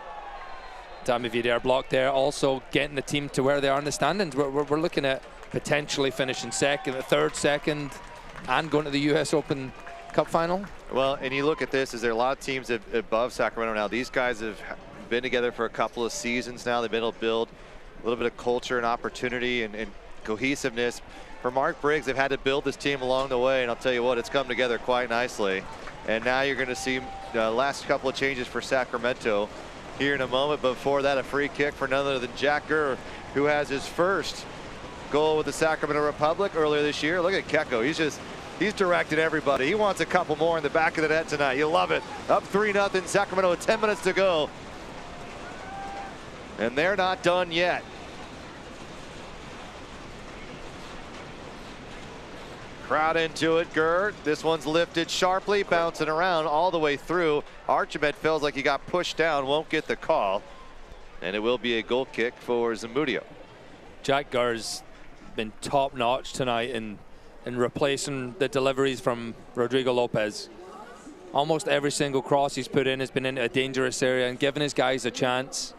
Dami Vidair block there, also getting the team to where they are in the standings. We're looking at potentially finishing second, third, second, and going to the US Open Cup final. Well, and you look at this, is there a lot of teams above Sacramento now? These guys have been together for a couple of seasons now. They've been able to build a little bit of culture and opportunity and cohesiveness. For Mark Briggs, they've had to build this team along the way, and I'll tell you what, it's come together quite nicely. And now you're going to see the last couple of changes for Sacramento here in a moment. But before that, a free kick for none other than Jack Gurr, who has his first goal with the Sacramento Republic earlier this year. Look at Kecko. He's directed everybody. He wants a couple more in the back of the net tonight. You love it. Up 3-0 Sacramento with 10 minutes to go. And they're not done yet. Crowd into it, Gert. This one's lifted sharply, bouncing around all the way through. Archibald feels like he got pushed down, won't get the call. And it will be a goal kick for Zamudio. Jack Gurr's been top notch tonight in replacing the deliveries from Rodrigo Lopez. Almost every single cross he's put in has been in a dangerous area and giving his guys a chance.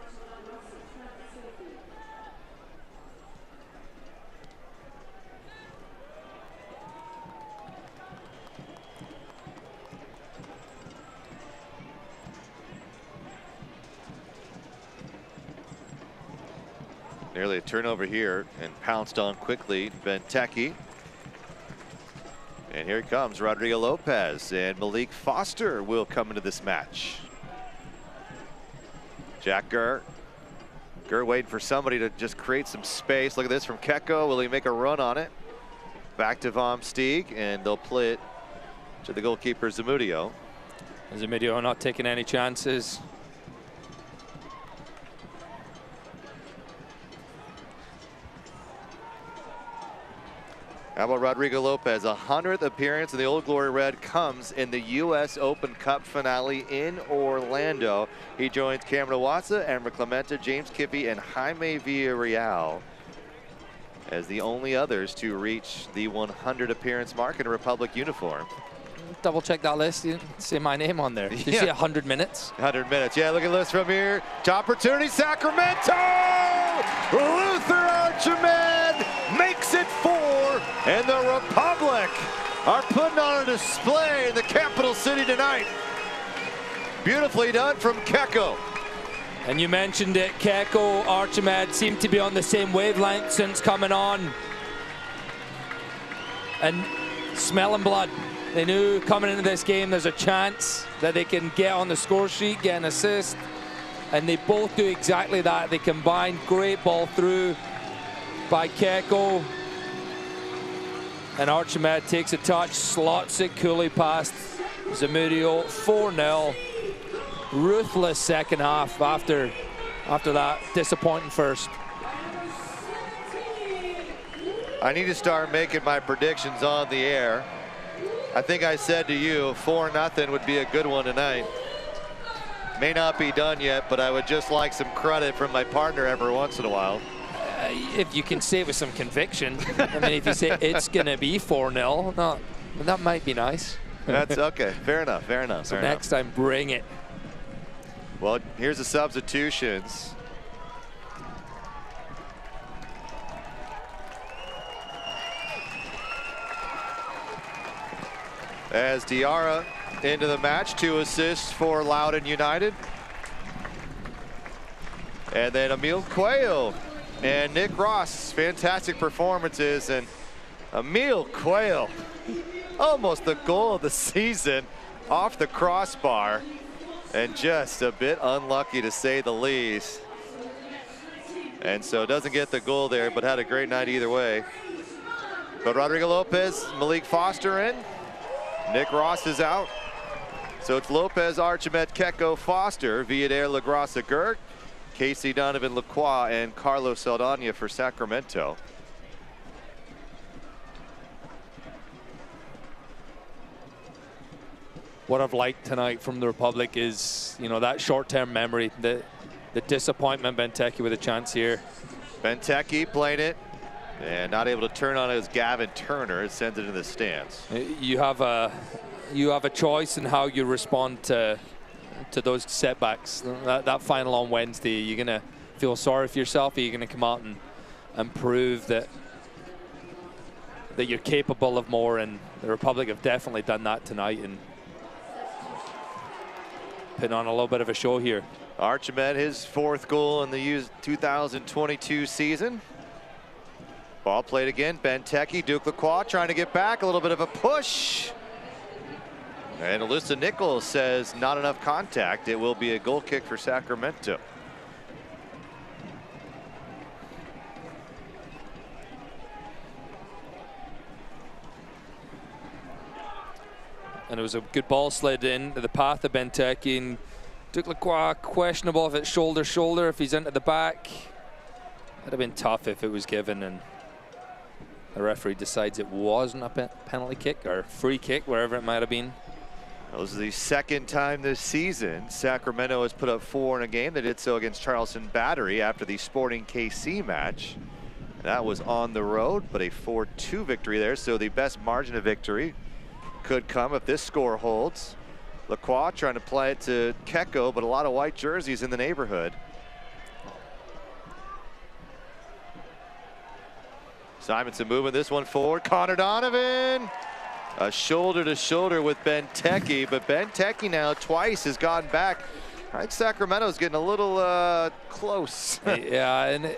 Nearly a turnover here and pounced on quickly, Benteke. And here he comes, Rodrigo Lopez, and Malik Foster will come into this match. Jack Gurr. Gurr waiting for somebody to just create some space. Look at this from Kecko. Will he make a run on it? Back to Vom Steeg, and they'll play it to the goalkeeper, Zamudio. Zamudio not taking any chances. How about Rodrigo Lopez? 100th appearance in the Old Glory Red comes in the US Open Cup finale in Orlando. He joins Cameron Watsa, Amber Clemente, James Kippy, and Jaime Villarreal as the only others to reach the 100 appearance mark in a Republic uniform. Double check that list. You didn't see my name on there. Did you see 100 minutes? 100 minutes. Yeah, look at this from here. Top opportunity, Sacramento! Luther Archimed makes it 4, and the Republic are putting on a display in the capital city tonight. Beautifully done from Kecko. And you mentioned it, Kecko, Archimed seem to be on the same wavelength since coming on. and smelling blood. They knew coming into this game there's a chance that they can get on the score sheet, get an assist, and they both do exactly that. They combine. Great ball through by Keko. And Archimed takes a touch, slots it coolly past Zamudio. 4-0. Ruthless second half after that disappointing first. I need to start making my predictions on the air. I think I said to you 4-0 would be a good one tonight. May not be done yet, but I would just like some credit from my partner every once in a while. If you can say it with some conviction. I mean, if you say it's going to be 4-0, no, that might be nice. That's okay. Fair enough. Fair enough. So fair next enough. time, bring it. Well, here's the substitutions. As Diarra into the match, 2 assists for Loudoun United. And then Emil Cuello and Nick Ross, fantastic performances. And Emil Cuello, almost the goal of the season, off the crossbar. And just a bit unlucky, to say the least. And so doesn't get the goal there, but had a great night either way. But Rodrigo Lopez, Malik Foster in. Nick Ross is out. So it's Lopez, Archimed, Keko, Foster, Villader, LaGrassa, Gerg, Casey Donovan, Lacroix, and Carlos Saldana for Sacramento. What I've liked tonight from the Republic is, you know, that short-term memory, the disappointment. Benteke with a chance here. Benteke playing it and not able to turn on it as Gavin Turner. It sends it into the stands. You have a choice in how you respond to those setbacks. That final on Wednesday, you're gonna feel sorry for yourself, or you're gonna come out and prove that you're capable of more. And the Republic have definitely done that tonight and putting on a little bit of a show here. Archimed, his 4th goal in the 2022 season. Ball played again. Benteke, Duke Lacroix trying to get back. A little bit of a push. And Alyssa Nichols says not enough contact. It will be a goal kick for Sacramento. And it was a good ball slid in to the path of Benteke. And Duke Lacroix, questionable if it's shoulder, if he's into the back. That'd have been tough if it was given, and the referee decides it wasn't a penalty kick or free kick, wherever it might have been. Well, this is the 2nd time this season Sacramento has put up 4 in a game. They did so against Charleston Battery after the Sporting KC match. That was on the road, but a 4-2 victory there. So the best margin of victory could come if this score holds. Lacroix trying to play it to Keko, but a lot of white jerseys in the neighborhood. Simonson moving this one forward. Connor Donovan, a shoulder to shoulder with Benteke, but Benteke now twice has gone back. I think Sacramento's getting a little close. Yeah, and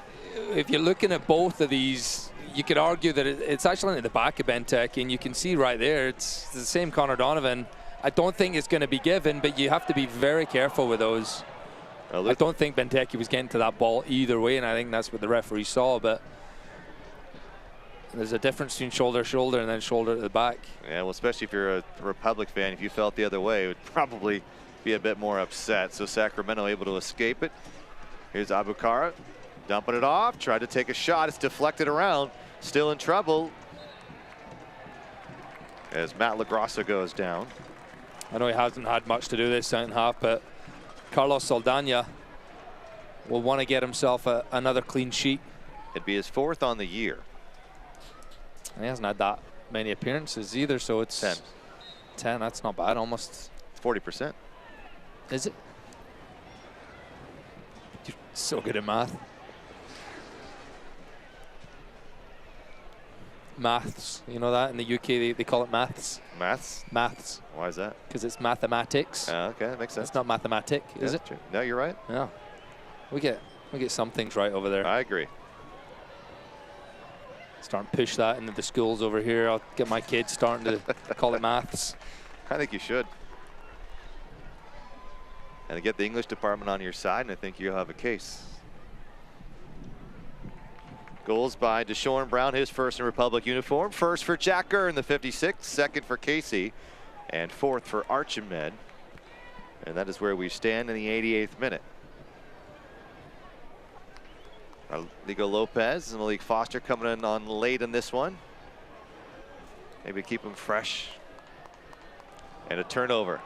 if you're looking at both of these, you could argue that it's actually in the back of Benteke, and you can see right there, it's the same Connor Donovan. I don't think it's going to be given, but you have to be very careful with those. I don't think Benteke was getting to that ball either way, and I think that's what the referee saw, but there's a difference between shoulder to shoulder and then shoulder to the back. Yeah, well, especially if you're a Republic fan, if you felt the other way, it would probably be a bit more upset. So Sacramento able to escape it. Here's Abukara dumping it off, tried to take a shot. It's deflected around, still in trouble as Matt LaGrassa goes down. I know he hasn't had much to do this second half, but Carlos Saldana will want to get himself another clean sheet. It'd be his 4th on the year. And he hasn't had that many appearances either, so it's 10. 10, that's not bad, almost. 40%. Is it? You're so good at math. Maths, you know that? In the UK, they call it maths. Maths? Maths. Why is that? Because it's mathematics. Okay, that makes sense. It's not mathematic, is it? True. No, you're right. Yeah. We get some things right over there. I agree. Starting to push that into the schools over here. I'll get my kids starting to call it maths. I think you should. And get the English department on your side, and I think you'll have a case. Goals by Deshaun Brown, his first in Republic uniform. First for Jack Gurr in the 56th, second for Casey, and fourth for Archimed. And that is where we stand in the 88th minute. Ligo Lopez and Malik Foster coming in on late in this one. Maybe keep him fresh. And a turnover.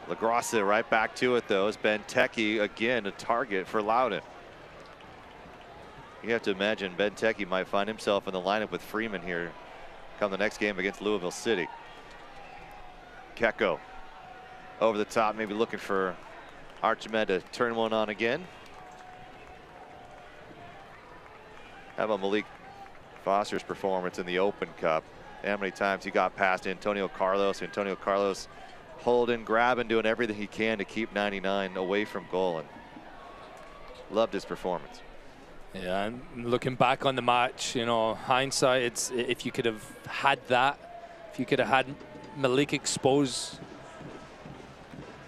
LaGrassa right back to it though. It's Benteke again, a target for Loudoun. You have to imagine Benteke might find himself in the lineup with Freeman here come the next game against Louisville City. Keko over the top, maybe looking for Archimed to turn one on again. How about Malik Foster's performance in the Open Cup? How many times he got past Antonio Carlos. Antonio Carlos holding, grabbing, doing everything he can to keep 99 away from goal, and loved his performance. Yeah, and looking back on the match, you know, hindsight, it's if you could have had that, if you could have had Malik expose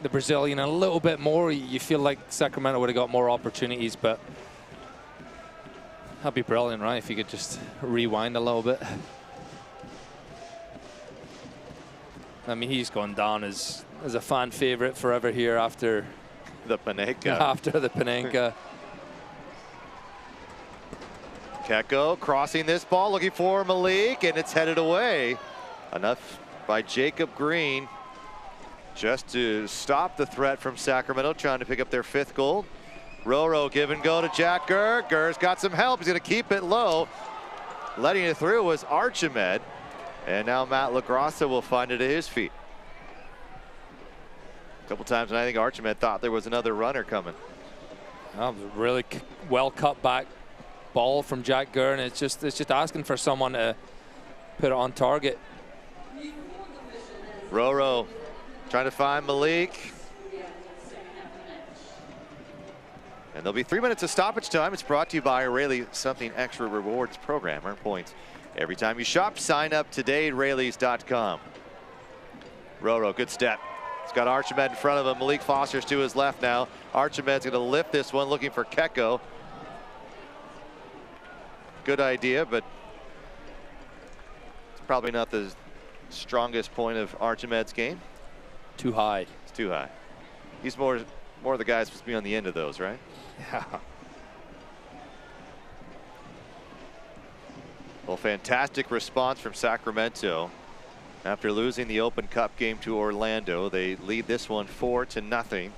the Brazilian a little bit more, you feel like Sacramento would have got more opportunities, but that'd be brilliant, right? If you could just rewind a little bit. I mean, he's gone down as a fan favorite forever here after the Panenka. After the Panenka. Keko crossing this ball, looking for Malik, and it's headed away. Enough by Jacob Green just to stop the threat from Sacramento, trying to pick up their 5th goal. Roro give and go to Jack Gurr. Gurr's got some help. He's going to keep it low. Letting it through was Archimed. And now Matt LaGrassa will find it at his feet. A couple times, and I think Archimed thought there was another runner coming. That was a really well cut back ball from Jack Gurr, and it's just asking for someone to put it on target. Roro trying to find Malik. And there'll be 3 minutes of stoppage time. It's brought to you by Rayleigh Something Extra Rewards program. Earn points every time you shop. Sign up today at Rayleighs.com. Roro, good step. He's got Archimed in front of him. Malik Foster's to his left now. Archimed's going to lift this one, looking for Keko. Good idea, but it's probably not the strongest point of Archimed's game. Too high. It's too high. He's more the guy supposed to be on the end of those, right? Yeah. Well, fantastic response from Sacramento. After losing the Open Cup game to Orlando, they lead this one 4-0.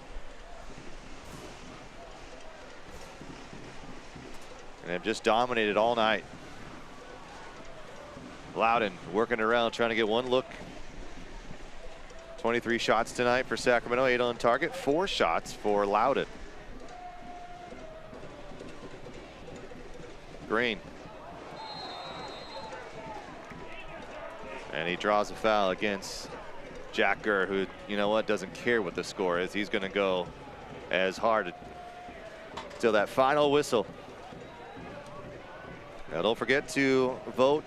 And have just dominated all night. Loudoun working around, trying to get one look. 23 shots tonight for Sacramento, 8 on target, 4 shots for Loudoun. Green. And he draws a foul against Jack Gurr, who, you know what, doesn't care what the score is. He's going to go as hard till that final whistle. Now, don't forget to vote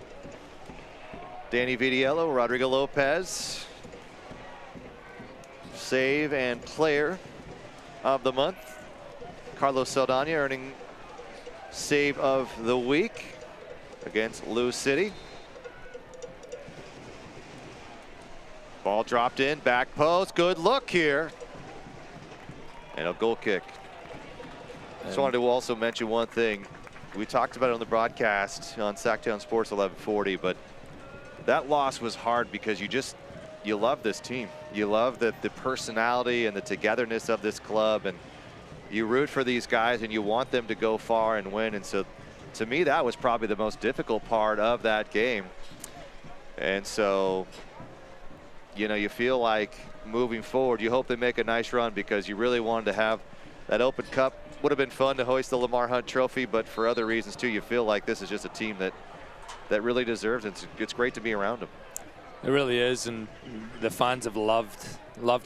Danny Vitiello, Rodrigo Lopez, Save and Player of the Month. Carlos Saldana earning Save of the Week against Lou City. Ball dropped in, back post, good look here. And a goal kick. Just wanted to also mention one thing. We talked about it on the broadcast on Sacktown Sports 1140, but that loss was hard because you love this team. You love the personality and the togetherness of this club, and you root for these guys and you want them to go far and win. And so to me, that was probably the most difficult part of that game. And so, you know, you feel like moving forward, you hope they make a nice run because you really wanted to have that Open Cup. Would have been fun to hoist the Lamar Hunt Trophy, but for other reasons too, you feel like this is just a team that really deserves it. It's great to be around them. It really is, and the fans have loved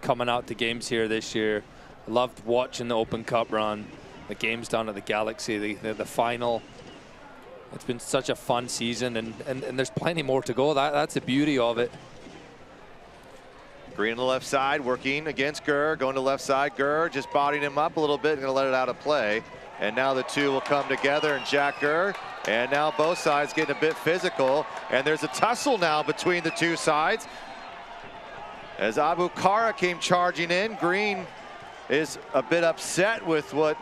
coming out to games here this year. Loved watching the Open Cup run, the games down at the Galaxy, the final. It's been such a fun season, and there's plenty more to go. That's the beauty of it. Green on the left side, working against Gurr, going to left side. Gurr just bodying him up a little bit and going to let it out of play. And now the two will come together, and Jack Gurr, and now both sides getting a bit physical. And there's a tussle now between the two sides. As Abu Kara came charging in, Green is a bit upset with what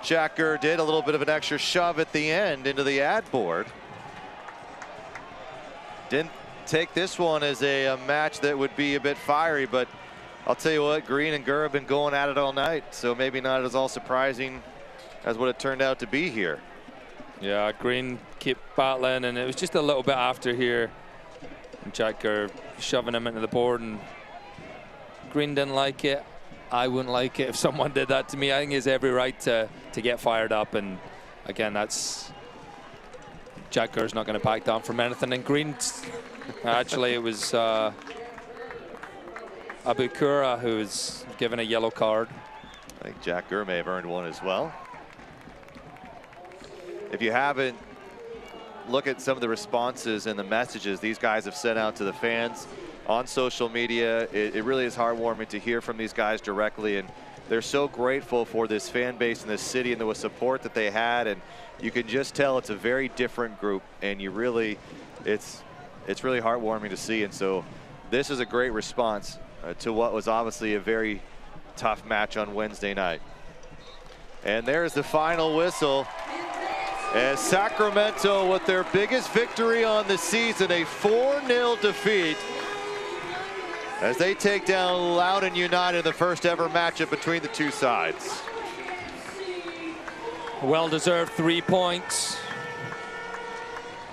Jack Gurr did, a little bit of an extra shove at the end into the ad board. Didn't take this one as a match that would be a bit fiery, but I'll tell you what, Green and Gurr have been going at it all night, so maybe not as all surprising as what it turned out to be here. Yeah, Green kept battling, and it was just a little bit after here. And Jack Gurr shoving him into the board, and Green didn't like it. I wouldn't like it if someone did that to me. I think he has every right to get fired up, and again, that's Jack Gurr's not going to back down from anything. And Green, actually, it was Abu Kara who was given a yellow card. I think Jack Gurr may have earned one as well. If you haven't, look at some of the responses and the messages these guys have sent out to the fans on social media. It really is heartwarming to hear from these guys directly, and they're so grateful for this fan base in this city and the support that they had, and you can just tell it's a very different group, and you really, it's really heartwarming to see. And so this is a great response to what was obviously a very tough match on Wednesday night. And there's the final whistle as Sacramento, with their biggest victory on the season, a 4-0 defeat, as they take down Loudoun United in the first ever matchup between the two sides. Well-deserved 3 points.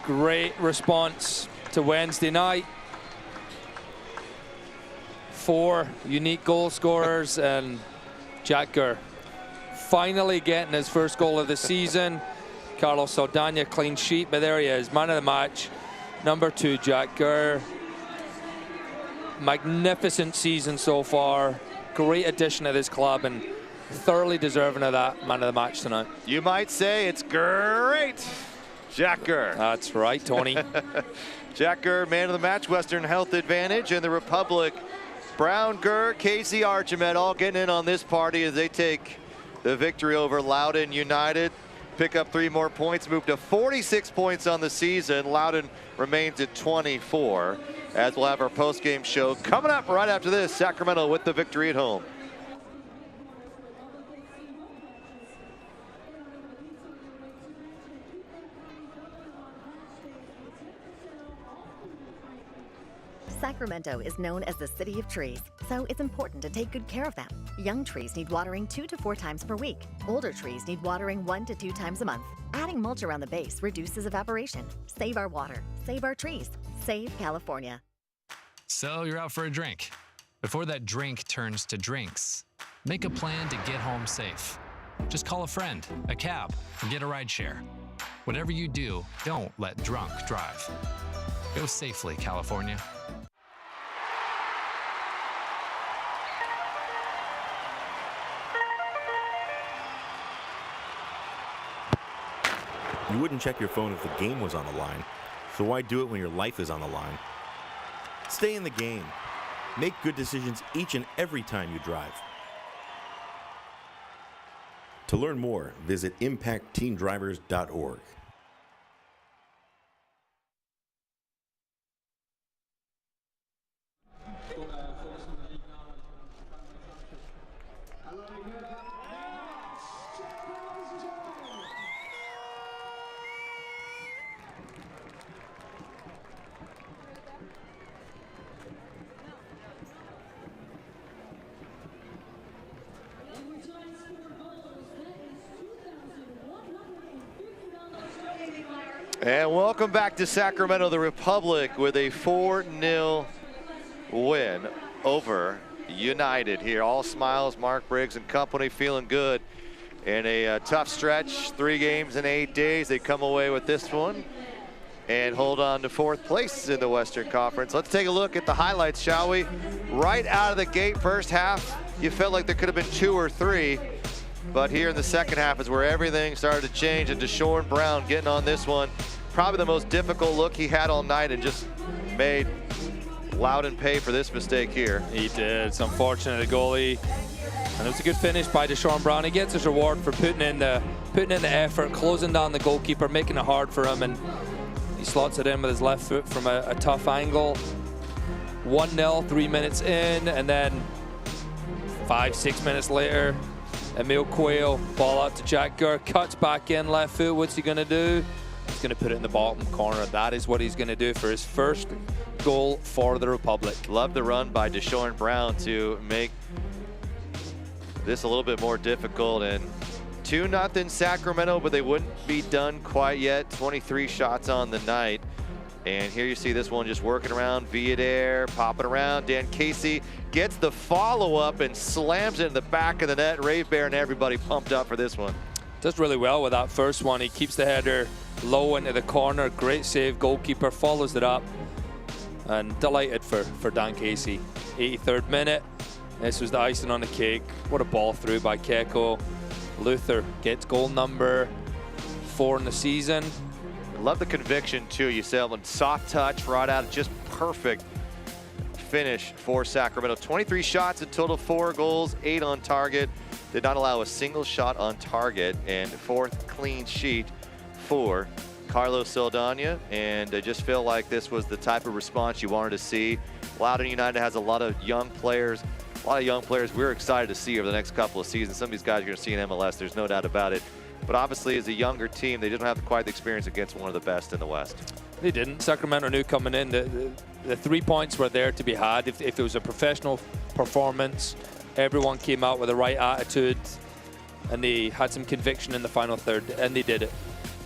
Great response to Wednesday night. 4 unique goal scorers, and Jack Gurr finally getting his first goal of the season. Carlos Saldana, clean sheet, but there he is, man of the match. Number 2, Jack Gurr. Magnificent season so far. Great addition to this club, and thoroughly deserving of that man of the match tonight. You might say it's great, Jack Gurr. That's right, Tony. Jack Gurr, man of the match, Western Health Advantage, and the Republic. Brown, Gurr, Casey Archimed all getting in on this party as they take the victory over Loudoun United. Pick up 3 more points, move to 46 points on the season. Loudoun remains at 24. As we'll have our post-game show coming up right after this. Sacramento with the victory at home. Sacramento is known as the city of trees, so it's important to take good care of them. Young trees need watering 2 to 4 times per week. Older trees need watering 1 to 2 times a month. Adding mulch around the base reduces evaporation. Save our water. Save our trees. Save California. So you're out for a drink. Before that drink turns to drinks, make a plan to get home safe. Just call a friend, a cab, or get a rideshare. Whatever you do, don't let drunk drive. Go safely, California. You wouldn't check your phone if the game was on the line, so why do it when your life is on the line? Stay in the game. Make good decisions each and every time you drive. To learn more, visit impactteendrivers.org. And welcome back to Sacramento, the Republic, with a 4-0 win over United here. All smiles, Mark Briggs and company feeling good. In a tough stretch, 3 games in 8 days, they come away with this one and hold on to 4th place in the Western Conference. Let's take a look at the highlights, shall we? Right out of the gate, first half, you felt like there could have been 2 or 3. But here in the second half is where everything started to change, and Deshaun Brown getting on this one. Probably the most difficult look he had all night, and just made Loudoun pay for this mistake here. He did. It's unfortunate, the goalie. And it was a good finish by Deshaun Brown. He gets his reward for putting in the effort, closing down the goalkeeper, making it hard for him, and he slots it in with his left foot from a tough angle. 1-0, 3 minutes in, and then 5-6 minutes later, Emil Quayle, ball out to Jack Gurr, cuts back in left foot. What's he gonna do? He's gonna put it in the bottom corner. That is what he's gonna do for his first goal for the Republic. Love the run by Deshaun Brown to make this a little bit more difficult, and 2-0 Sacramento, but they wouldn't be done quite yet. 23 shots on the night. And here you see this one just working around, via there, popping around. Dan Casey gets the follow-up and slams it in the back of the net. Ray Bear and everybody pumped up for this one. Does really well with that first one. He keeps the header low into the corner. Great save, goalkeeper follows it up. And delighted for Dan Casey. 83rd minute. This was the icing on the cake. What a ball through by Keko. Luther gets goal number 4 in the season. Love the conviction too. You said one soft touch right out, just perfect finish for Sacramento. 23 shots in total, 4 goals, 8 on target. Did not allow a single shot on target, and 4th clean sheet for Carlos Saldana. And I just feel like this was the type of response you wanted to see. Loudoun United has a lot of young players. We're excited to see over the next couple of seasons. Some of these guys you're going to see in MLS, there's no doubt about it. But obviously, as a younger team, they didn't have quite the experience against one of the best in the West. They didn't. Sacramento knew coming in the 3 points were there to be had. If it was a professional performance, everyone came out with the right attitude, and they had some conviction in the final third, and they did it.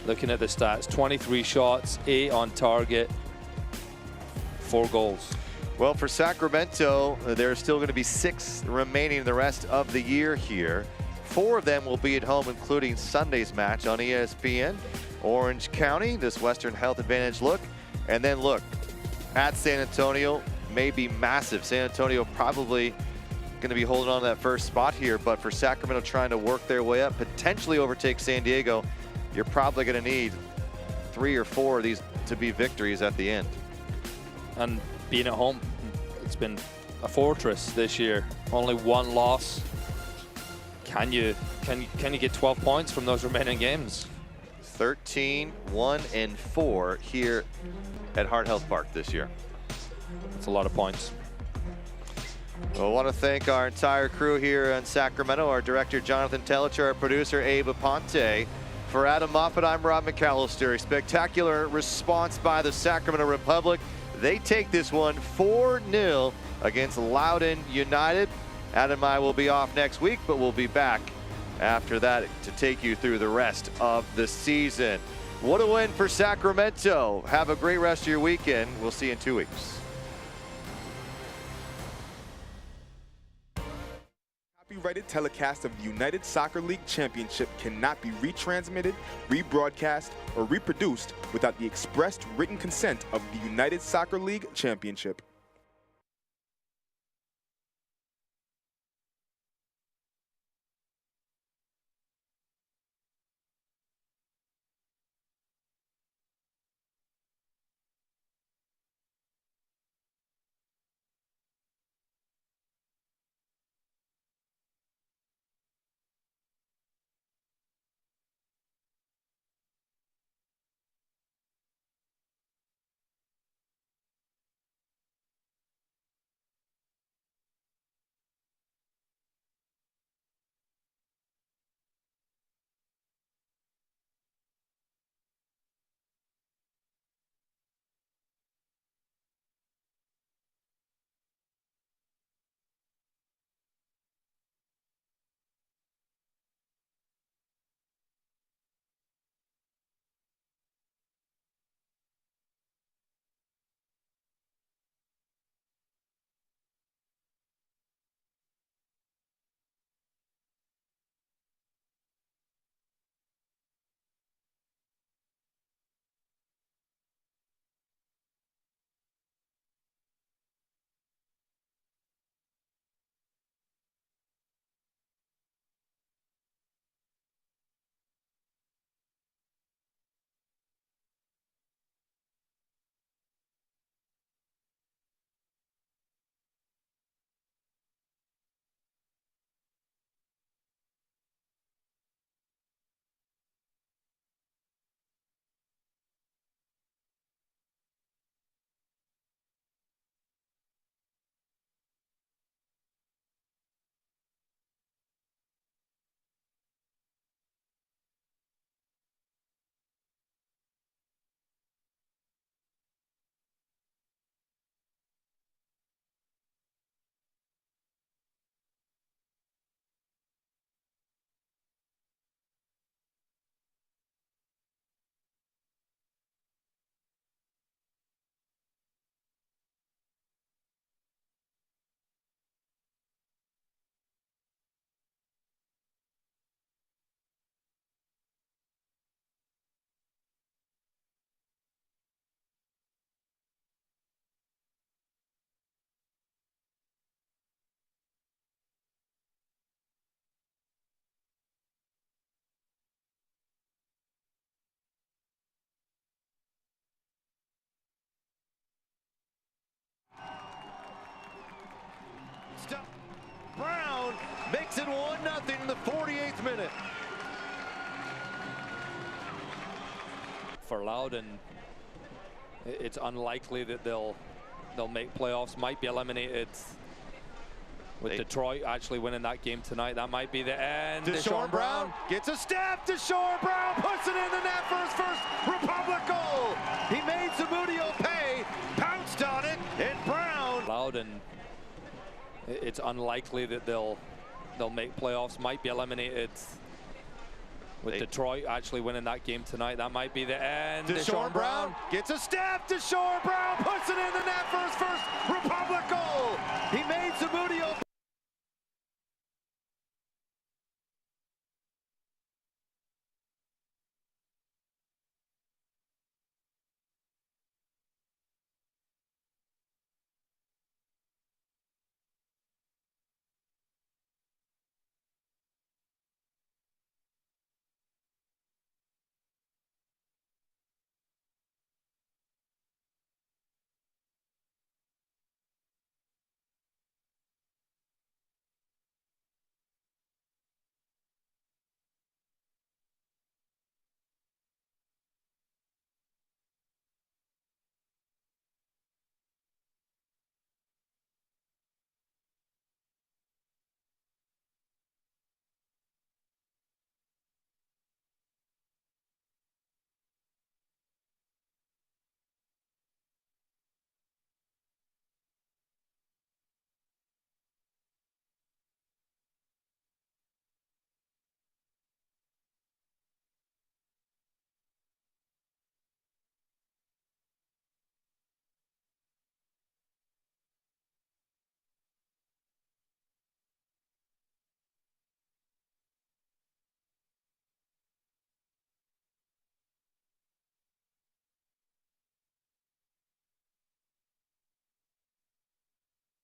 Looking at the stats, 23 shots, 8 on target, 4 goals. Well, for Sacramento, there's still going to be 6 remaining the rest of the year here. 4 of them will be at home, including Sunday's match on ESPN. Orange County, this Western Health Advantage look. And then look, at San Antonio, may be massive. San Antonio probably going to be holding on to that first spot here, but for Sacramento trying to work their way up, potentially overtake San Diego, you're probably going to need 3 or 4 of these to be victories at the end. And being at home, it's been a fortress this year. Only 1 loss. Can you get 12 points from those remaining games? 13, 1, and 4 here at Heart Health Park this year. That's a lot of points. Well, I want to thank our entire crew here in Sacramento, our director, Jonathan Tellicher, our producer, Abe Aponte. For Adam Moffat, I'm Rob McAllister. A spectacular response by the Sacramento Republic. They take this one 4-0 against Loudoun United. Adam and I will be off next week, but we'll be back after that to take you through the rest of the season. What a win for Sacramento. Have a great rest of your weekend. We'll see you in 2 weeks. Copyrighted telecast of the United Soccer League Championship cannot be retransmitted, rebroadcast, or reproduced without the expressed written consent of the United Soccer League Championship. 1-0 in the 48th minute. For Loudoun, it's unlikely that they'll make playoffs. Might be eliminated. With Detroit actually winning that game tonight, that might be the end. Deshaun Brown gets a step. Deshaun Brown puts it in the net for his first Republic goal. He made Zamudio pay, pounced on it, and Brown. Loudoun, it's unlikely that they'll make playoffs. Might be eliminated. With Detroit actually winning that game tonight, that might be the end. Deshaun Brown gets a step. Deshaun Brown puts it in the net for his first Republic goal. He made Zamudio